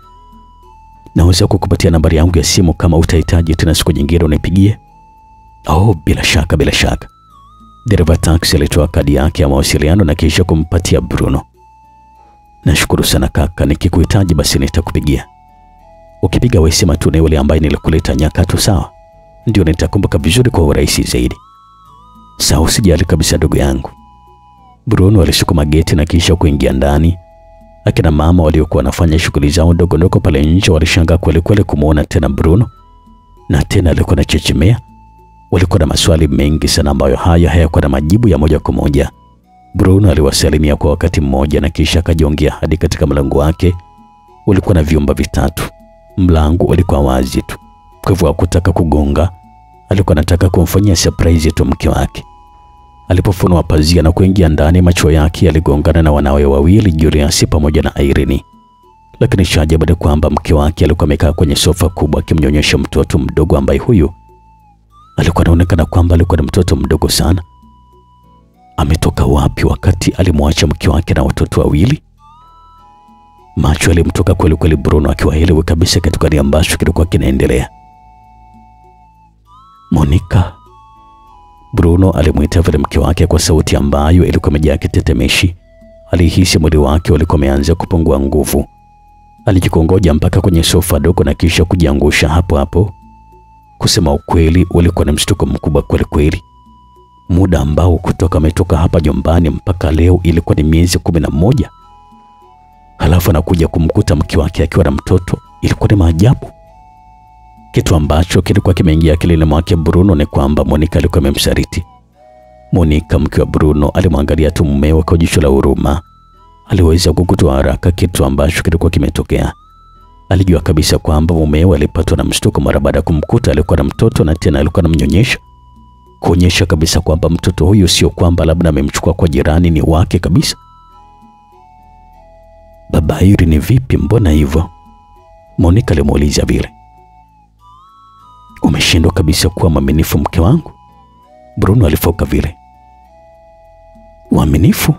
Speaker 1: Naweza kukupatia nambari yangu ya simu kama utahitaji tena siku nyingine unipigie. Oh, bila shaka. Dereva taksi alitoa kadi yake ya mawasiliano na kisha kumpatia Bruno. Nashukuru sana kaka, nikikuhitaji basi nitakupigia. Ukipiga wewe sema tu ni yule ambaye nilikuleta Nyakato, sawa? Ndio nitakumbuka vizuri kwa urahisi zaidi. Sawa, usijali kabisa ndugu yangu. Bruno alisukuma geti na kisha kuingia ndani. Akina mama waliokuwa wanafanya shughuli zao ndogo pale nje walishangaa kweli kumuona tena Bruno. Na tena alikuwa anachechemea. Walikuwa na maswali mengi sana ambayo hayakuwa na majibu ya moja kwa moja. Bruno aliwasalimia kwa wakati mmoja na kisha akajiongea hadi katika mlango wake. Ulikuwa na vyumba 3. Mlango ulikuwa wazi tu. Kwa hivyo hakutaka kugonga. Alikuwa anataka kumfanyia surprise tu mke wake. Alipofunua pazia na kuingia ndani, macho yake yaligongana na wanawe wawili, Julius pamoja na Irene. Lakini shajabu ni kwamba mke wake alikuwa amekaa kwenye sofa kubwa akimnyonyesha mtoto mdogo ambaye huyu alikuwa anaonekana kwamba alikuwa ni mtoto mdogo sana. Ametoka wapi wakati alimwacha mke wake na watoto wawili? Macho yalimtoka kweli Bruno akiwa haelewi kabisa kitu gani ambacho kilikuwa kinaendelea. Monica. Bruno alimuita vile mke wake kwa sauti ambayo ilikuwa imejaa kitetemeshi. Alihisi mwili wake ulikuwa umeanza kupungua nguvu. Alijikongoja mpaka kwenye sofa dogo na kisha kujiangusha hapo. Kusema ukweli ulikuwa ni mshtuko mkubwa kweli. Muda ambao kutoka ametoka hapa nyumbani mpaka leo ilikuwa ni miezi 11. Halafu anakuja kumkuta mke wake akiwa na mtoto. Ilikuwa ni maajabu. Kitu ambacho kilikuwa kimeingia akilini mwake Bruno ni kwamba Monica alikuwa amemsaliti. Monica, mke wa Bruno, alimwangalia tu mumewe kwa jicho la huruma. Aliweza kukutoa haraka kitu ambacho kilikuwa kimetokea. Alijua kabisa kwamba mumewe alipatwa na mshtuko mara baada ya kumkuta alikuwa na mtoto na tena alikuwa anamnyonyesha. Kuonyesha kabisa kwamba mtoto huyu sio kwamba labda amemchukua kwa jirani, ni wake kabisa. Baba Irene, ni vipi, mbona hivyo? Monica alimuuliza vile. Umeshindwa kabisa kuwa mwaminifu mke wangu? Bruno alifoka vile. Uaminifu?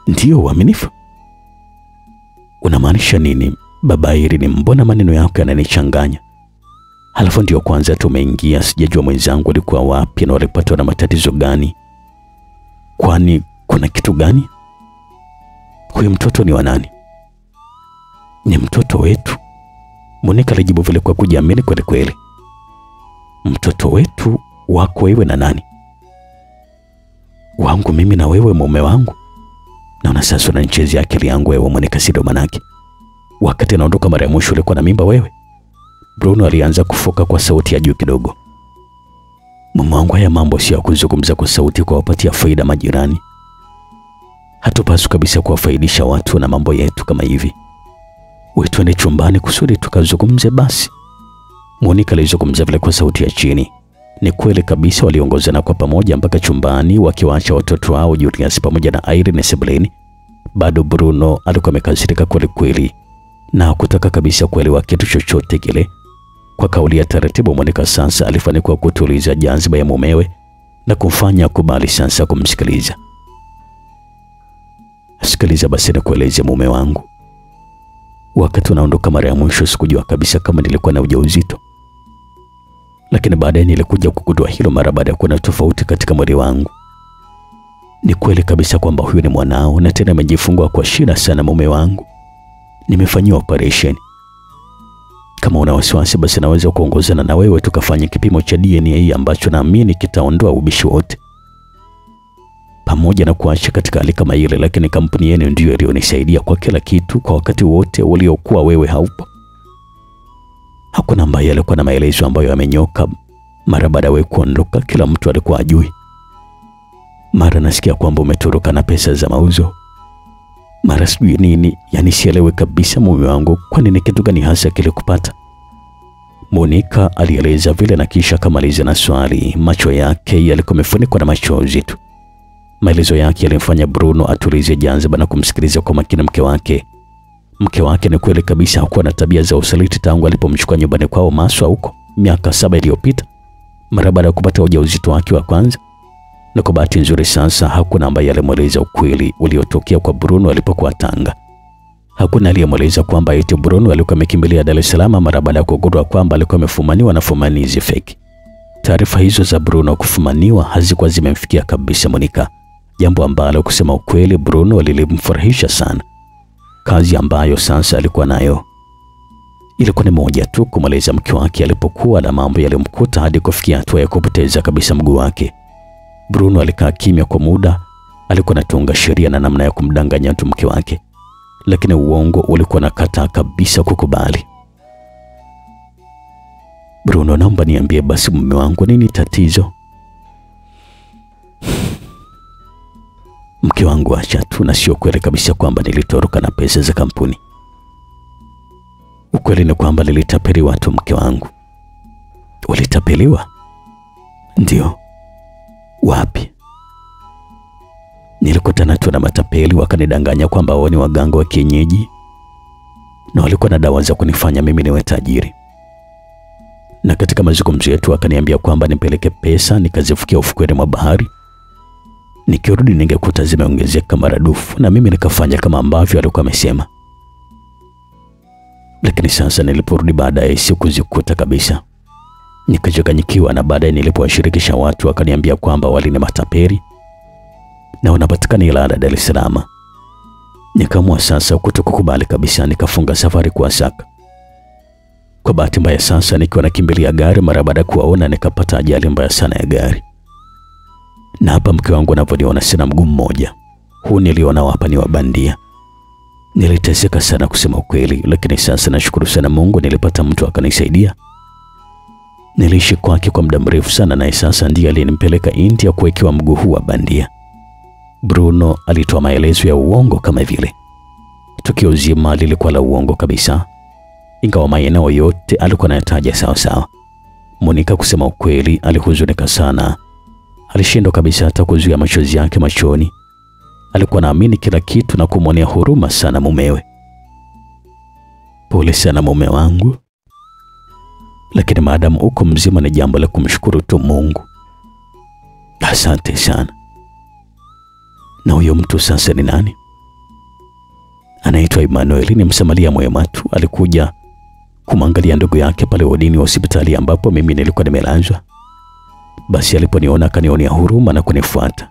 Speaker 1: Ndiyo, uaminifu. Unamaanisha nini baba Irene? Mbona maneno yako yananichanganya? Halafu ndio kwanza tumeingia, sijajua mwenzangu alikuwa wapi na walipatwa na matatizo gani. Kwani kuna kitu gani? Huyu mtoto ni wa nani? Ni mtoto wetu, Monica alijibu vile kwa kujiamini kweli kweli. Mtoto wetu? Wako wewe na nani? Wangu mimi na wewe, mume wangu. Naona sasa unanichezea akili yangu wewe Monica, sido manake. Wakati naondoka mara ya mwisho ulikuwa na mimba wewe? Bruno alianza kufoka kwa sauti ya juu kidogo. Mume wangu, haya mambo sio ya kuzungumza kwa sauti kwa wapatia faida majirani. Hatupaswi kabisa kuwafaidisha watu na mambo yetu kama hivi. Wewe twende chumbani kusudi tukazungumze basi. Monica alizungumza vile kwa sauti ya chini. Ni kweli kabisa waliongozana kwa pamoja mpaka chumbani wakiwaacha watoto wao Julius pamoja na Irene sebuleni. Bado Bruno alikuwa amekasirika kweli kweli na hakutaka kabisa kuelewa kitu chochote kile. Kwa kauli ya taratibu, Monica sasa alifanikiwa kutuliza jaziba ya mumewe na kumfanya kubali sasa kumsikiliza. Sikiliza basi na kueleza mume wangu. Wakati unaondoka mara ya mwisho sikujua kabisa kama nilikuwa na ujauzito. Lakini baadaye nilikuja kugundua hilo mara baada ya kuona tofauti katika mwili wangu. Ni kweli kabisa kwamba huyu ni mwanao na tena amejifungua kwa shida sana mume wangu. Nimefanyiwa operation. Kama una wasiwasi basi naweza kuongozana na wewe tukafanya kipimo cha DNA ambacho naamini kitaondoa ubishi wote. Pamoja na kuacha katika hali kama ile, lakini kampuni yenu ndio iliyonisaidia kwa kila kitu kwa wakati wote uliokuwa wewe haupo. Hakuna ambaye alikuwa na maelezo ambayo yamenyoka mara baada ya kuondoka. Kila mtu alikuwa ajui. Mara nasikia kwamba umetoroka na pesa za mauzo, mara sijui nini, yani sielewe kabisa mume wangu, kwani ni kitu gani hasa kile kupata? Monica alieleza vile na kisha kamaliza na swali. Macho yake yalikuwa yamefunikwa na machozi tu. Maelezo yake yalimfanya Bruno atulize jaziba na kumsikiliza kwa makini mke wake. Mke wake ni kweli kabisa hakuwa na tabia za usaliti tangu alipomchukua nyumbani kwao Maswa huko miaka 7 iliyopita mara baada ya kupata ujauzito wake wa kwanza. Na kwa bahati nzuri sasa hakuna ambaye alimweleza ukweli uliotokea kwa Bruno alipokuwa Tanga. Hakuna aliyemweleza kwamba eti Bruno alikuwa amekimbilia Dar es Salaam mara baada ya kugundua kwamba alikuwa amefumaniwa na fumanizi fake. Taarifa hizo za Bruno kufumaniwa hazikuwa zimemfikia kabisa Monica, jambo ambalo kusema ukweli Bruno lilimfurahisha sana. Kazi ambayo sasa alikuwa nayo ilikuwa ni moja tu, kumweleza mke wake alipokuwa na mambo yalimkuta hadi kufikia hatua ya kupoteza kabisa mguu wake. Bruno alikaa kimya kwa muda. Alikuwa anatunga sheria na namna ya kumdanganya mtu mke wake, lakini uongo ulikuwa nakataa kabisa kukubali. Bruno, naomba niambie basi mume wangu, nini tatizo? Mke wangu, acha tu, na sio kweli kabisa kwamba nilitoroka na pesa za kampuni. Ukweli ni kwamba nilitapeliwa tu mke wangu. Ulitapeliwa? Ndio. Wapi? Nilikutana tu na matapeli wakanidanganya kwamba wao ni waganga wa kienyeji na walikuwa na dawa za kunifanya mimi niwe tajiri. Na katika mazungumzo yetu akaniambia kwamba nipeleke pesa nikazifukia ufukweni mwa bahari. Nikirudi ningekuta zimeongezeka maradufu, na mimi nikafanya kama ambavyo alikuwa amesema. Lakini sasa niliporudi baadaye sikuzikuta kabisa. Nikachanganyikiwa, na baadaye nilipowashirikisha watu wakaniambia kwamba wali ni matapeli na wanapatikana Ilala, Dar es Salaam. Nikaamua sasa kutokukubali kabisa, nikafunga safari kwa saka. Kwa bahati mbaya sasa nikiwa nakimbilia gari mara baada ya kuwaona nikapata ajali mbaya sana ya gari. Na hapa mke wangu anaponiona sina mguu mmoja. Huu niliona hapa ni wa bandia. Niliteseka sana kusema ukweli, lakini sasa nashukuru sana Mungu nilipata mtu akanisaidia. Niliishi kwake kwa muda mrefu sana, na sasa ndiye alinipeleka India kuwekewa mguu huu wa bandia. Bruno alitoa maelezo ya uongo kama vile tukio zima lilikuwa la uongo kabisa, ingawa maeneo yote alikuwa anayataja sawa sawa. Monica kusema ukweli alihuzunika sana. Alishindwa kabisa hata kuzuia machozi yake machoni. Alikuwa naamini kila kitu na kumwonea huruma sana mumewe. Pole sana mume wangu. lakini maadamu uko mzima ni jambo la kumshukuru tu Mungu. Asante sana. Na huyo mtu sasa ni nani? Anaitwa Emmanuel, ni Msamaria mwema tu. Alikuja kumwangalia ndugu yake pale wodini wa hospitali ambapo mimi nilikuwa nimelazwa. Basi aliponiona akanionea huruma na kunifuata.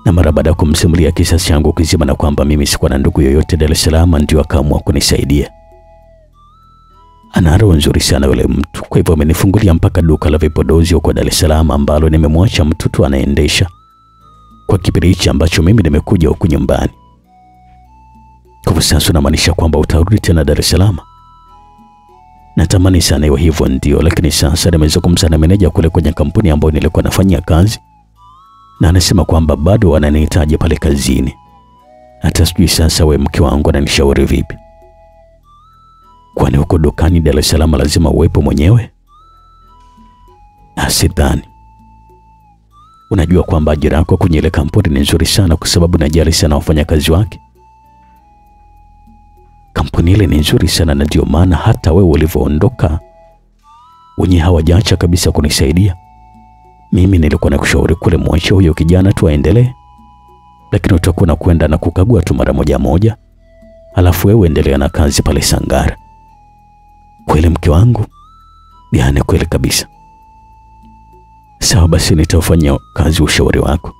Speaker 1: Na mara baada ya kumsimulia kisa changu kizima na kwamba mimi sikuwa na ndugu yoyote Dar es Salaam, ndio akaamua kunisaidia. Ana roho nzuri sana yule mtu. Kwa hivyo amenifungulia mpaka duka la vipodozi huko Dar es Salaam ambalo nimemwacha mtoto anaendesha kwa kipindi hichi ambacho mimi nimekuja huku nyumbani. Kwa sasa unamaanisha kwamba utarudi tena Dar es Salaam? Natamani sana iwe hivyo ndio, lakini sasa nimezungumza na meneja kule kwenye kampuni ambayo nilikuwa nafanyia kazi. Na anasema kwamba bado wananihitaji pale kazini. Hata sijui sasa wewe mke wangu ananishauri vipi? Kwani huko dukani Dar es Salaam lazima uwepo mwenyewe? Asidhani. Unajua kwamba ajira yako kwenye ile kampuni ni nzuri sana kwa sababu najali sana wafanyakazi wake. Kampuni ile ni nzuri sana na ndio maana hata wewe ulivyoondoka wenye hawajaacha kabisa kunisaidia. Mimi nilikuwa nakushauri kule mwache huyo kijana tu aendelee. Lakini utakuwa na kwenda na kukagua tu mara moja. Alafu wewe endelea na kazi pale Sangara. Kweli mke wangu? Yaani kweli kabisa. Sawa basi nitafanya kazi ushauri wako.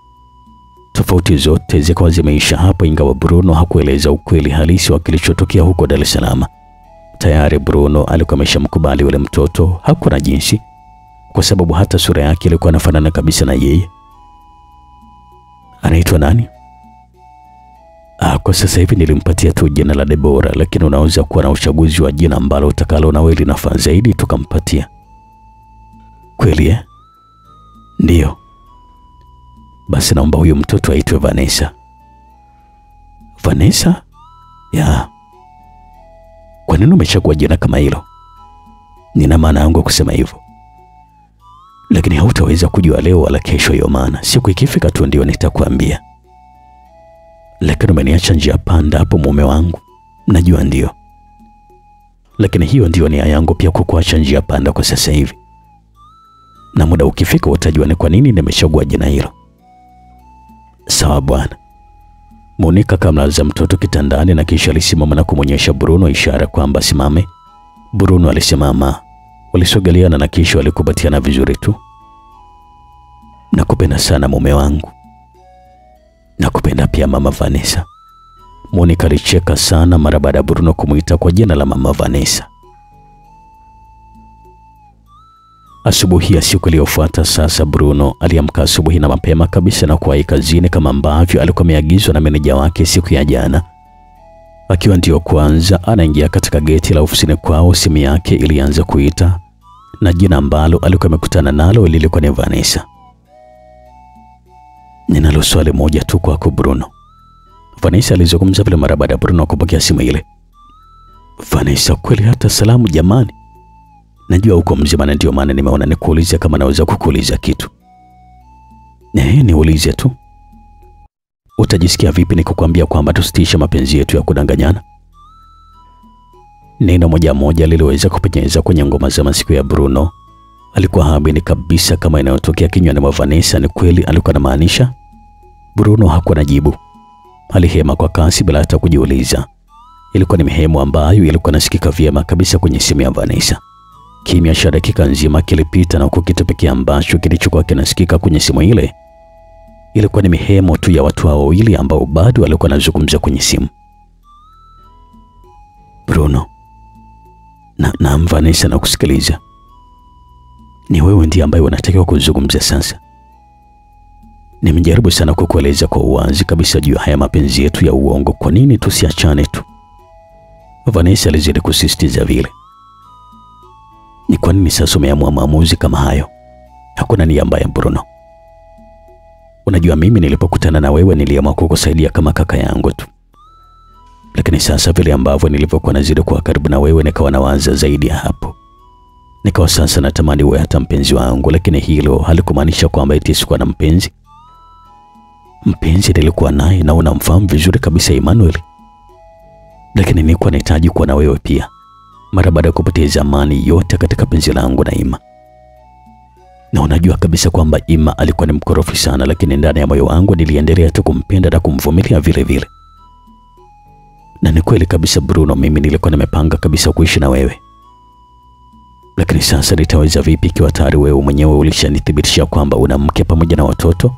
Speaker 1: Tofauti zote zikawa zimeisha hapa, ingawa Bruno hakueleza ukweli halisi wa kilichotokea huko Dar es Salaam. Tayari Bruno alikuwa ameshamkubali yule mtoto, hakuwa na jinsi kwa sababu hata sura yake ilikuwa inafanana kabisa na yeye. Anaitwa nani? Kwa sasa hivi nilimpatia tu jina la Debora, lakini unaweza kuwa na uchaguzi wa jina ambalo utakalo na wewe linafaa zaidi tukampatia. Kweli Ndio. Basi naomba huyo mtoto aitwe Vanessa. Vanessa? Ya. Kwa nini umechagua jina kama hilo? Nina maana yangu kusema hivyo. Lakini hautaweza kujua leo wala kesho hiyo maana. Siku ikifika tu ndio nitakwambia. Lakini umeniacha njia panda hapo mume wangu. Najua ndio. Lakini hiyo ndio nia yangu pia kukuacha njia panda kwa sasa hivi. Na muda ukifika utajua ni kwa nini nimechagua jina hilo. Sawa bwana. Monica kamlaza mtoto kitandani na kisha alisimama na kumonyesha Bruno ishara kwamba simame. Bruno alisimama. Walisogeleana na kisha walikubatiana vizuri tu. Nakupenda sana mume wangu. Nakupenda pia mama Vanessa. Monica alicheka sana mara baada ya Bruno kumuita kwa jina la mama Vanessa. Asubuhi ya siku iliyofuata sasa Bruno aliamka asubuhi na mapema kabisa na kuwahi kazini kama ambavyo alikuwa ameagizwa na meneja wake siku ya jana. Akiwa ndio kwanza anaingia katika geti la ofisini kwao, simu yake ilianza kuita na jina ambalo alikuwa amekutana nalo lilikuwa ni Vanessa. Ninalo swali moja tu kwako Bruno. Vanessa alizungumza vile mara baada ya Bruno kupokea simu ile. Vanessa, kweli hata salamu jamani? Najua uko mzima na ndio maana nimeona nikuulize kama naweza kukuuliza kitu. Niulize tu. Utajisikia vipi nikukwambia kwamba tusitishe mapenzi yetu ya kudanganyana? Neno moja liliweza kupenyeza kwenye ngoma za masiku ya Bruno. Alikuwa haamini kabisa kama inayotokea kinywani mwa Vanessa ni kweli alikuwa anamaanisha. Bruno hakuwa na jibu. Alihema kwa kasi bila hata kujiuliza. Ilikuwa ni mihemo ambayo ilikuwa nasikika vyema kabisa kwenye simu ya Vanessa. Kimya cha dakika nzima kilipita na huko kitu pekee ambacho kilichokuwa kinasikika kwenye simu ile ilikuwa ni mihemo tu ya watu hao wawili ambao bado walikuwa wanazungumza kwenye simu. Bruno. Na Vanessa na kusikiliza. Ni wewe ndiye ambaye unatakiwa kuzungumza sasa. Nimejaribu sana kukueleza kwa uwazi kabisa juu haya mapenzi yetu ya uongo, kwa nini tusiachane tu? Vanessa alizidi kusisitiza vile. Ni kwa nini sasa umeamua maamuzi kama hayo? Hakuna nia mbaya Bruno. Unajua mimi nilipokutana na wewe niliamua kukusaidia kama kaka yangu tu. Lakini sasa vile ambavyo nilivyokuwa nazidi kuwa karibu na wewe nikawa nawaza zaidi ya hapo. Nikawa sasa natamani wewe hata mpenzi wangu, lakini hilo halikumaanisha kwamba eti sikuwa na mpenzi. Mpenzi nilikuwa naye na unamfahamu vizuri kabisa Emmanuel. Lakini nilikuwa nahitaji kuwa na wewe pia. mara baada ya kupoteza amani yote katika penzi langu na Ima. Na unajua kabisa kwamba Ima alikuwa ni mkorofi sana, lakini ndani ya moyo wangu niliendelea tu kumpenda na kumvumilia vile vile. Na ni kweli kabisa Bruno, mimi nilikuwa nimepanga kabisa kuishi na wewe. Lakini sasa nitaweza vipi ikiwa tayari wewe mwenyewe ulishanithibitisha kwamba una mke pamoja na watoto?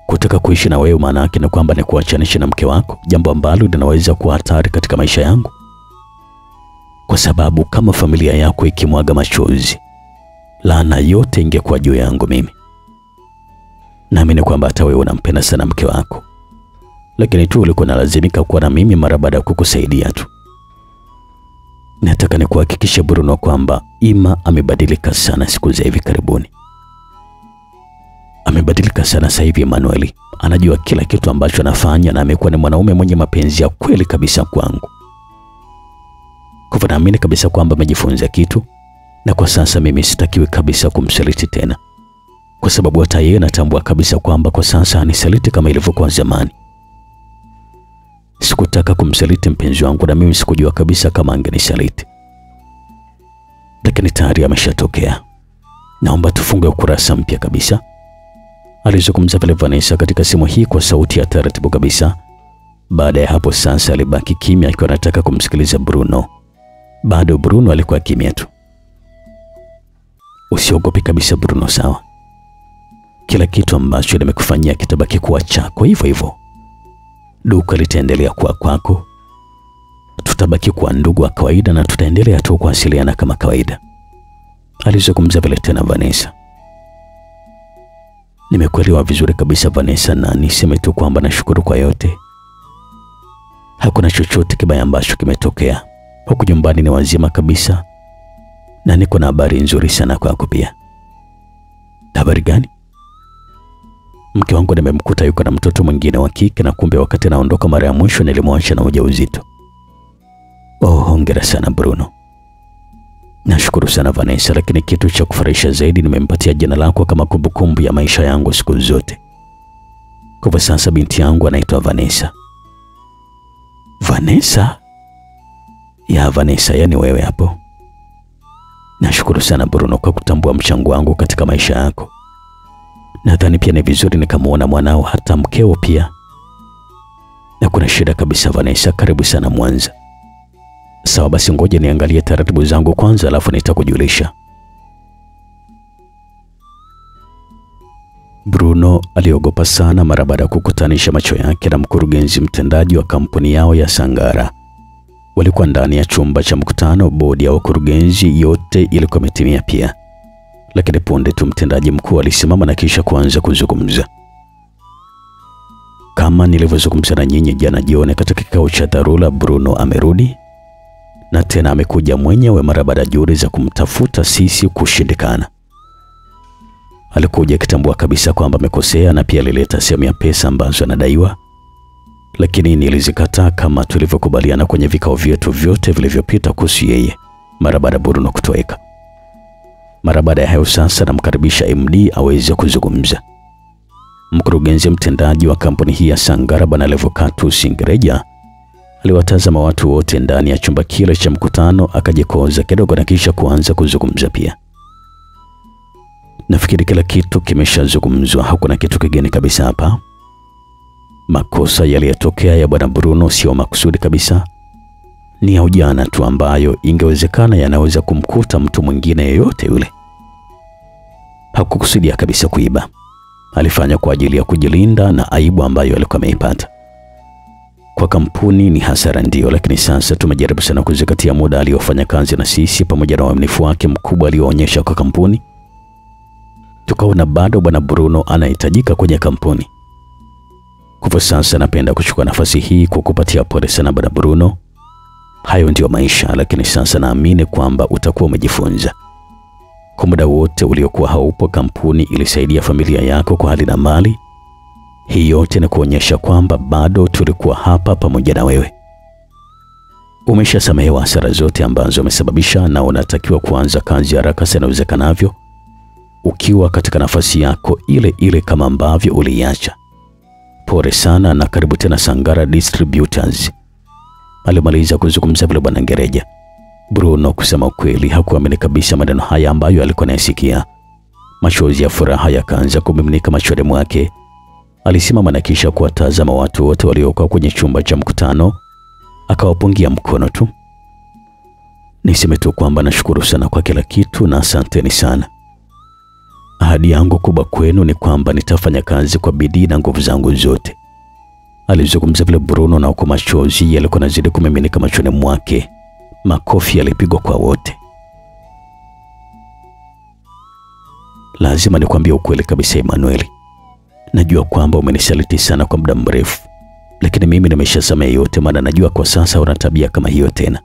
Speaker 1: Kutaka kuishi na wewe maana yake ni kwamba ni kuachanisha na mke wako, jambo ambalo linaweza kuwa hatari katika maisha yangu. Kwa sababu kama familia yako ikimwaga machozi, laana yote ingekuwa juu yangu mimi. Naamini kwamba hata wewe unampenda sana mke wako, lakini tu ulikuwa unalazimika kuwa na mimi mara baada ya kukusaidia tu. Nataka nikuhakikishe Bruno kwamba Ima amebadilika sana siku za hivi karibuni. Amebadilika sana sasa hivi Emmanuel. Anajua kila kitu ambacho anafanya na amekuwa ni mwanaume mwenye mapenzi ya kweli kabisa kwangu. Kwa naamini kabisa kwamba amejifunza kitu, na kwa sasa mimi sitakiwi kabisa kumsaliti tena. Kwa sababu hata yeye anatambua kabisa kwamba kwa sasa anisaliti kama ilivyokuwa zamani. Sikutaka kumsaliti mpenzi wangu, na mimi sikujua kabisa kama angenisaliti. Lakini tayari ameshatokea. Naomba tufunge ukurasa mpya kabisa. Alizungumza vile Vanessa katika simu hii kwa sauti ya taratibu kabisa. Baada ya hapo sasa alibaki kimya akiwa anataka kumsikiliza Bruno. Bado Bruno alikuwa kimya tu. Usiogope kabisa Bruno, sawa? Kila kitu ambacho nimekufanyia kitabaki kuwa chako hivyo hivyo. Duka litaendelea kuwa kwako. Tutabaki kuwa ndugu wa kawaida na tutaendelea tu kuwasiliana kama kawaida. Alizungumza vile tena Vanessa. Nimekuelewa vizuri kabisa Vanessa, na niseme tu kwamba nashukuru kwa yote. Hakuna chochote kibaya ambacho kimetokea. Huku nyumbani ni wazima kabisa. Na niko na habari nzuri sana kwako pia. Habari gani? Mke wangu nimemkuta yuko na mtoto mwingine wa kike, na kumbe wakati naondoka mara ya mwisho nilimwacha na ujauzito. Oh, hongera sana Bruno. Nashukuru sana Vanessa, lakini kitu cha kufurahisha zaidi nimempatia jina lako kama kumbukumbu ya maisha yangu siku zote. Kwa sasa binti yangu anaitwa Vanessa. Vanessa? Ya Vanessa, yani wewe hapo. Nashukuru sana Bruno kwa kutambua mchango wangu katika maisha yako. Nadhani pia ni vizuri nikamuona mwanao hata mkeo pia. Na kuna shida kabisa Vanessa, karibu sana Mwanza. Sawa basi, ngoja niangalie taratibu zangu kwanza alafu nitakujulisha. Bruno aliogopa sana mara baada ya kukutanisha macho yake na mkurugenzi mtendaji wa kampuni yao ya Sangara. Walikuwa ndani ya chumba cha mkutano, bodi ya wakurugenzi yote ilikuwa imetimia pia. Lakini punde tu mtendaji mkuu alisimama na kisha kuanza kuzungumza. Kama nilivyozungumza na nyinyi jana jioni katika kikao cha dharura, Bruno amerudi. Na tena amekuja mwenyewe mara baada ya juhudi za kumtafuta sisi kushindikana. Alikuja akitambua kabisa kwamba amekosea, na pia alileta sehemu ya pesa ambazo anadaiwa. Lakini nilizikataa kama tulivyokubaliana kwenye vikao vyetu vyote vilivyopita kuhusu yeye mara baada ya Bruno kutoweka. Mara baada ya hayo sasa namkaribisha MD aweze kuzungumza. Mkurugenzi mtendaji wa kampuni hii ya Sangara Bwana Levocatus Singereja aliwatazama watu wote ndani ya chumba kile cha mkutano, akajikoza kidogo na kisha kuanza kuzungumza pia. Nafikiri kila kitu kimeshazungumzwa, hakuna kitu kigeni kabisa hapa. Makosa yaliyotokea ya Bwana Bruno sio makusudi kabisa. Ni ya ujana tu ambayo ingewezekana yanaweza kumkuta mtu mwingine yeyote yule. Hakukusudia kabisa kuiba. Alifanya kwa ajili ya kujilinda na aibu ambayo alikuwa ameipata. Kwa kampuni ni hasara ndio, lakini sasa tumejaribu sana kuzingatia muda aliofanya kazi na sisi pamoja na uaminifu wake mkubwa alioonyesha kwa kampuni. Tukaona bado Bwana Bruno anahitajika kwenye kampuni. Kwa sasa napenda kuchukua nafasi hii kukupatia pole sana Bwana Bruno. Hayo ndio maisha, lakini sasa naamini kwamba utakuwa umejifunza. Kwa muda wote uliokuwa haupo, kampuni ilisaidia familia yako kwa hali na mali. Hii yote ni kuonyesha kwamba bado tulikuwa hapa pamoja na wewe. Umeshasamehewa hasara zote ambazo umesababisha, na unatakiwa kuanza kazi haraka sana iwezekanavyo, ukiwa katika nafasi yako ile ile kama ambavyo uliacha. Pole sana na karibu tena Sangara Distributors. alimaliza kuzungumza vile Bwana Ngereja. Bruno kusema ukweli hakuamini kabisa maneno haya ambayo alikuwa anayasikia. Machozi ya furaha yakaanza kumiminika machoni mwake. Alisimama na kisha kuwatazama watu wote waliokuwa kwenye chumba cha mkutano, akawapungia mkono tu. Niseme tu kwamba nashukuru sana kwa kila kitu na asanteni sana. Ahadi yangu kubwa kwenu ni kwamba nitafanya kazi kwa bidii na nguvu zangu zote. Alizungumza vile Bruno na huko machozi yalikuwa yanazidi kumiminika machoni mwake. Makofi yalipigwa kwa wote. Lazima nikwambie ukweli kabisa Emmanuel. Najua kwamba umenisaliti sana kwa muda mrefu, lakini mimi nimeshasamehe yote, maana najua kwa sasa una tabia kama hiyo tena.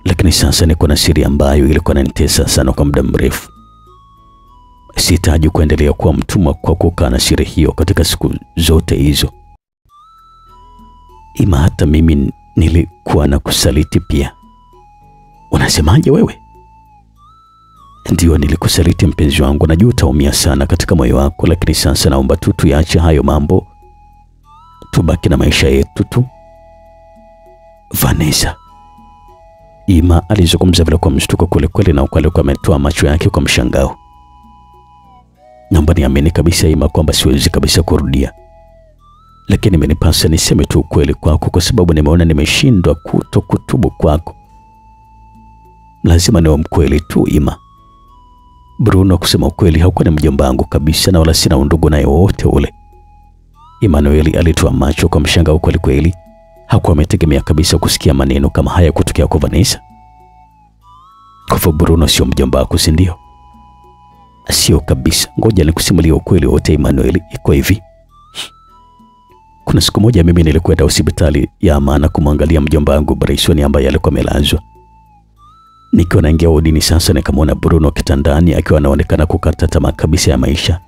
Speaker 1: Lakini sasa niko na siri ambayo ilikuwa inanitesa sana kwa muda mrefu. Sihitaji kuendelea kuwa mtumwa kwa kukaa na siri hiyo katika siku zote hizo. Ima hata mimi nilikuwa na kusaliti pia. Unasemaje wewe? Ndio, nilikusaliti mpenzi wangu. Najua utaumia sana katika moyo wako, lakini sasa naomba tu tuache hayo mambo. Tubaki na maisha yetu tu. Vanessa. Ima alizungumza vile kwa mshtuko kweli na ukweli kwa ametoa macho yake kwa mshangao. Naomba niamini kabisa Ima kwamba siwezi kabisa kurudia. Lakini imenipasa niseme tu ukweli kwako kwa sababu nimeona nimeshindwa kutubu kwako. Lazima niwe mkweli tu Ima. Bruno kusema ukweli hakuwa ni mjomba wangu kabisa na wala sina undugu naye wote ule. Emmanuel alitoa macho kwa mshangao kweli. Hakuwa ametegemea kabisa kusikia maneno kama haya kutokea kwa Vanessa. Kwa Bruno sio mjomba wako, si ndio? Sio kabisa. Ngoja nikusimulie ukweli wote Emmanuel. Iko hivi. Kuna siku moja mimi nilikwenda hospitali ya Amana kumwangalia mjomba wangu Bryson ambaye alikuwa amelazwa. Nikiwa naingia wodini sasa nikamwona Bruno kitandani akiwa anaonekana kukata tamaa kabisa ya maisha.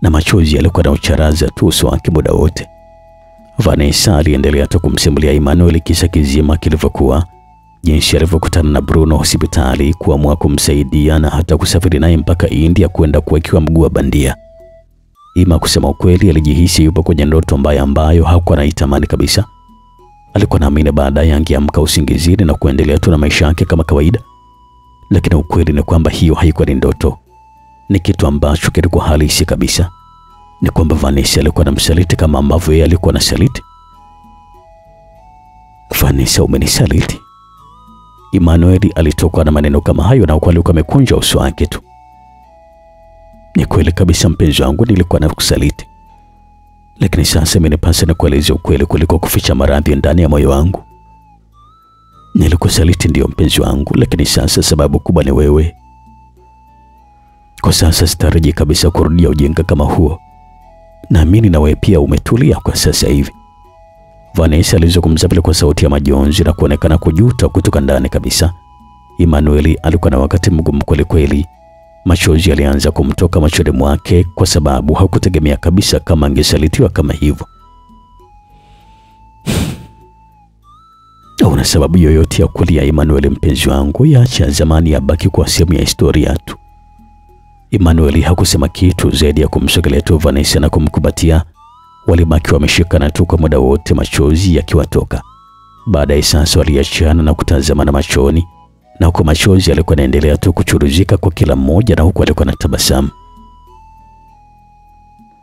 Speaker 1: Na machozi yalikuwa na ucharaza tu uso wake muda wote. Vanessa aliendelea tu kumsimulia Emmanuel kisa kizima kilivyokuwa, jinsi alivyokutana na Bruno hospitali, kuamua kumsaidia na hata kusafiri naye mpaka India kwenda kuwekewa mguu wa bandia. Ima kusema ukweli alijihisi yupo kwenye ndoto mbaya ambayo hakuwa anaitamani kabisa. Alikuwa naamini baadaye angeamka usingizini na kuendelea tu na maisha yake kama kawaida. Lakini ukweli ni kwamba hiyo haikuwa ni ndoto. Ni kitu ambacho kilikuwa halisi kabisa. Ni kwamba Vanessa alikuwa anamsaliti kama ambavyo yeye alikuwa anasaliti. Vanessa, umenisaliti? Emmanuel alitoka na maneno kama hayo na ukweli ukamekunja uso wake tu. Ni kweli kabisa mpenzi wangu, nilikuwa nakusaliti. Lakini sasa imenipasa na kueleza ukweli kuliko kuficha maradhi ndani ya moyo wangu. Nilikusaliti ndio mpenzi wangu, lakini sasa sababu kubwa ni wewe. Kwa sasa sitaraji kabisa kurudia ujinga kama huo. Naamini na wewe pia umetulia kwa sasa hivi. Vanessa alizungumza vile kwa sauti ya majonzi na kuonekana kujuta kutoka ndani kabisa. Emmanuel alikuwa na wakati mgumu kweli. Machozi yalianza kumtoka machoni mwake kwa sababu hakutegemea kabisa kama angesalitiwa kama hivyo. Una sababu yoyote ya kulia Emmanuel mpenzi wangu? Yaacha zamani yabaki kwa sehemu ya historia tu. Emmanuel hakusema kitu zaidi ya kumsogelea tu Vanessa na kumkumbatia. Walibaki wameshikana tu kwa muda wote, machozi yakiwatoka. Baadaye sasa waliachana na kutazamana machoni, na huko machozi yalikuwa yanaendelea tu kuchuruzika kwa kila mmoja, na huko alikuwa anatabasamu.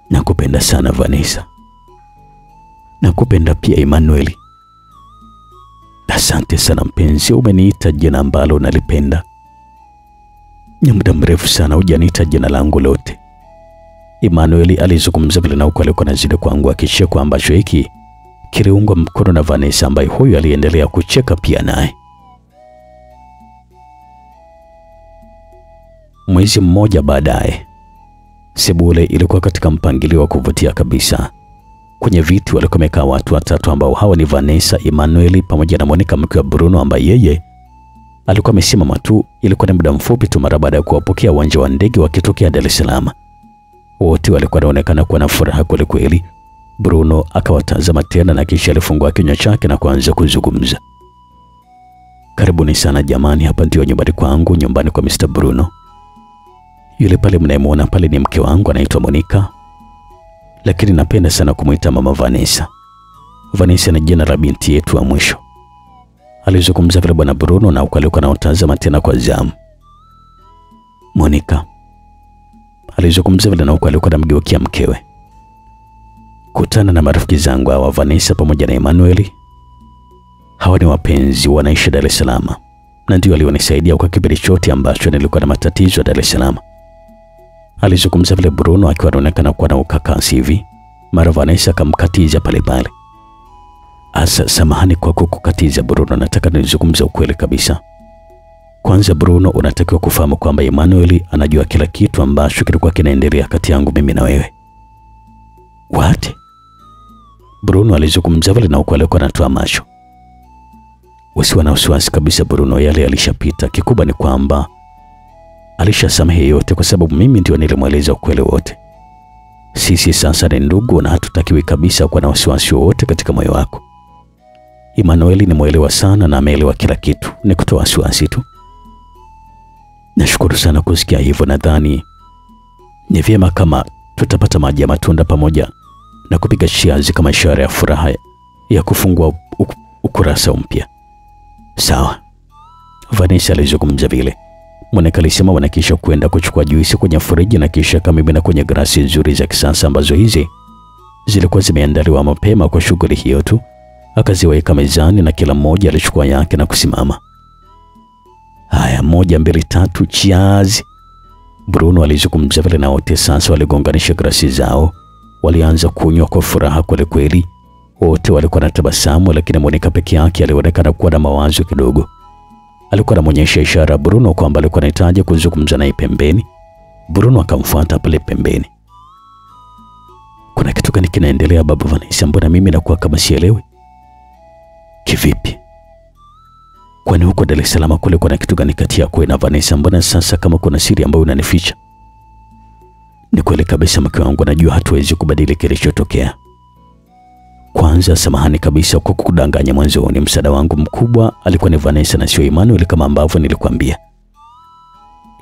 Speaker 1: Nakupenda sana Vanessa. Nakupenda pia Emmanuel. Asante sana mpenzi, umeniita jina ambalo nalipenda. Ni muda mrefu sana hujaniita jina langu lote. Emmanuel alizungumza vile na huko alikuwa anazidi kuangua kicheko ambacho hiki kiliungwa mkono na Vanessa ambaye huyu aliendelea kucheka pia naye. Mwezi mmoja baadaye, sebule ilikuwa katika mpangilio wa kuvutia kabisa. Kwenye viti walikuwa wamekaa watu watatu ambao hawa ni Vanessa, Emmanuel pamoja na Monica mke wa Bruno ambaye yeye alikuwa amesimama tu. Ilikuwa ni muda mfupi tu mara baada ya kuwapokea uwanja wa ndege wakitokea Dar es Salaam. Wote walikuwa wanaonekana kuwa na furaha kweli. Bruno akawatazama tena na kisha alifungua kinywa chake na kuanza kuzungumza. Karibuni sana jamani, hapa ndio nyumbani kwangu, nyumbani kwa Mr. Bruno. Yule pale mnayemwona pale ni mke wangu, anaitwa Monica. Lakini napenda sana kumuita Mama Vanessa. Vanessa ni jina la binti yetu wa mwisho, alizungumza vile bwana Bruno, na ukalikuwa na utazama tena kwa zamu. Monica, alizungumza vile, na ukalikuwa na mgeukia mkewe. Kutana na marafiki zangu hawa, Vanessa pamoja na Emmanuel. Hawa ni wapenzi, wanaishi Dar es Salaam, na ndio walionisaidia kwa kipindi chote ambacho nilikuwa na matatizo Dar es Salaam, alizungumza vile Bruno, akiwa anaonekana kuwa na ukakasi hivi. Mara Vanessa akamkatiza pale pale. Asa, samahani kwa kukukatiza Bruno, nataka nizungumze ukweli kabisa. Kwanza Bruno, unatakiwa kufahamu kwamba Emmanuel anajua kila kitu ambacho kilikuwa kinaendelea kati yangu mimi na wewe. What? Bruno alizungumza vile, na ukweli alikuwa anatoa macho. Usiwe na wasiwasi kabisa Bruno, yale yalishapita. Kikubwa ni kwamba alishasamehe yote, kwa sababu mimi ndio nilimweleza ukweli wote. Sisi sasa ni ndugu, na hatutakiwi kabisa kuwa na wasiwasi wote katika moyo wako. Emmanuel ni mwelewa sana na ameelewa kila kitu, ni kutoa wasiwasi tu. Nashukuru sana kusikia hivyo. Nadhani ni vyema kama tutapata maji ya matunda pamoja na kupiga cheers kama ishara ya furaha ya kufungua ukurasa mpya. Sawa, Vanessa alizungumza vile. Monica alisema wanakisha kwenda kuchukua juisi kwenye friji, na kisha kamimina kwenye glasi nzuri za kisasa ambazo hizi zilikuwa zimeandaliwa mapema kwa shughuli hiyo tu. Akaziweka mezani na kila mmoja alichukua yake na kusimama. Haya, 1 2 3, cheers, Bruno alizungumza vile, na wote sasa waligonganisha glasi zao. Walianza kunywa kwa furaha kweli kweli. Wote walikuwa na tabasamu, lakini Monica peke yake alionekana kuwa na mawazo kidogo. Alikuwa anamuonyesha ishara Bruno kwamba alikuwa anahitaji kuzungumza naye pembeni. Bruno akamfuata pale pembeni. Kuna kitu gani kinaendelea baba Vanessa? Mbona mimi nakuwa kama sielewi? Kivipi? Kwani huko Dar es Salaam kule kuna kitu gani kati yako na Vanessa? Mbona sasa kama kuna siri ambayo unanificha? Ni kweli kabisa mke wangu, najua hatuwezi kubadili kilichotokea. Kwanza samahani kabisa kwa kukudanganya mwanzo, ni msaada wangu mkubwa alikuwa ni Vanessa na sio Emmanuel kama ambavyo nilikwambia.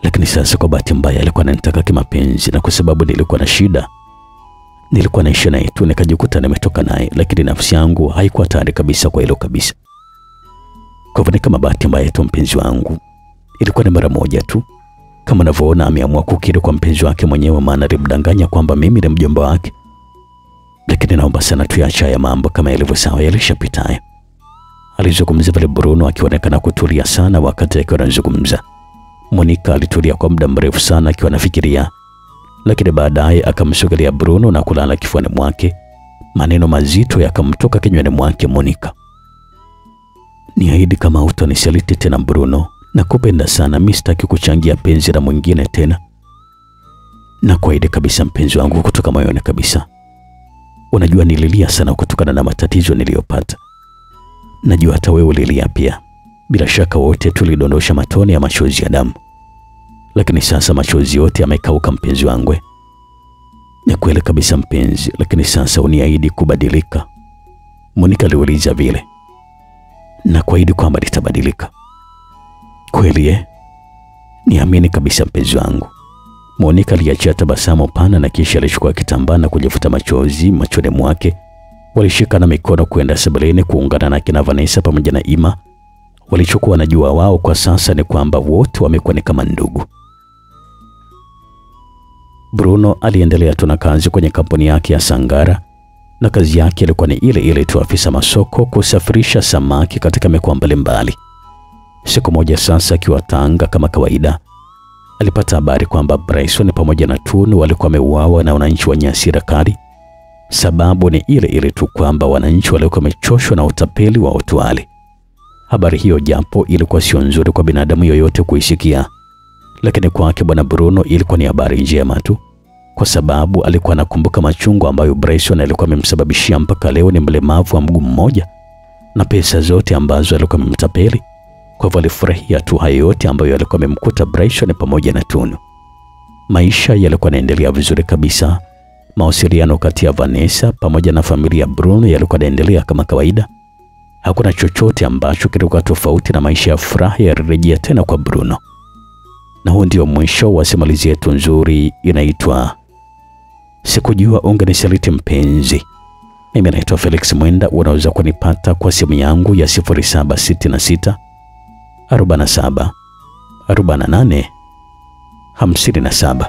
Speaker 1: Lakini sasa kwa bahati mbaya alikuwa ananitaka kimapenzi, na kwa sababu nilikuwa na shida, nilikuwa naishi naye tu, nikajikuta nimetoka naye, lakini nafsi yangu haikuwa tayari kabisa kwa hilo kabisa. Kwa hivyo kama bahati mbaya tu mpenzi wangu, ilikuwa ni mara moja tu. Kama unavyoona ameamua kukiri kwa mpenzi wake mwenyewe, maana alimdanganya kwamba mimi ni mjomba wake. Lakini naomba sana tuache haya mambo kama yalivyo, sawa, yalishapita. Alizungumza pale Bruno akionekana kutulia sana wakati akiwa anazungumza. Monica alitulia kwa muda mrefu sana akiwa anafikiria, lakini baadaye akamsogelea Bruno na kulala kifuani mwake. Maneno mazito yakamtoka kinywani mwake. Monica, niahidi kama utanisaliti tena Bruno, nakupenda sana, mimi sitaki kuchangia penzi la mwingine tena. Na kuahidi kabisa mpenzi wangu, kutoka moyoni kabisa. Unajua nililia sana kutokana na matatizo niliyopata. Najua hata wewe ulilia pia. Bila shaka wote tulidondosha matone ya machozi ya damu. Lakini sasa machozi yote yamekauka mpenzi wangu. Ni kweli kabisa mpenzi, lakini sasa uniahidi kubadilika? Monica aliuliza vile. Na kuahidi kwamba nitabadilika. Kweli Niamini kabisa mpenzi wangu. Monica aliachia tabasamu pana na kisha alichukua kitambaa na kujifuta machozi machoni mwake. Walishikana mikono kwenda sebuleni kuungana na kina Vanessa pamoja na Ima. Walichokuwa najua wao kwa sasa ni kwamba wote wamekuwa ni kama ndugu. Bruno aliendelea tu na kazi kwenye kampuni yake ya Sangara, na kazi yake ilikuwa ni ile ile tu, afisa masoko, kusafirisha samaki katika mikoa mbalimbali. Siku moja sasa akiwa Tanga kama kawaida, alipata habari kwamba Bryson pamoja na Tunu walikuwa wameuawa na wananchi wenye hasira kali. Sababu ni ile ile tu kwamba wananchi walikuwa wamechoshwa na utapeli wa watu wale. Habari hiyo japo ilikuwa sio nzuri kwa binadamu yoyote kuisikia, lakini kwake bwana Bruno ilikuwa ni habari njema tu, kwa sababu alikuwa anakumbuka machungu ambayo Bryson alikuwa amemsababishia. Mpaka leo ni mlemavu wa mguu mmoja na pesa zote ambazo alikuwa amemtapeli. Kwa hivyo alifurahia tu hayo yote ambayo alikuwa amemkuta Bryson pamoja na Tunu. Maisha yalikuwa yanaendelea vizuri kabisa. Mawasiliano kati ya Vanessa pamoja na familia ya Bruno yalikuwa yanaendelea kama kawaida. Hakuna chochote ambacho kilikuwa tofauti, na maisha ya furaha yarejea tena kwa Bruno. Na huo ndio mwisho wa simulizi yetu nzuri inaitwa Sikujua Ungenisaliti Mpenzi. Mimi naitwa Felix Mwenda. Unaweza kunipata kwa simu yangu ya 0766 47 48 57.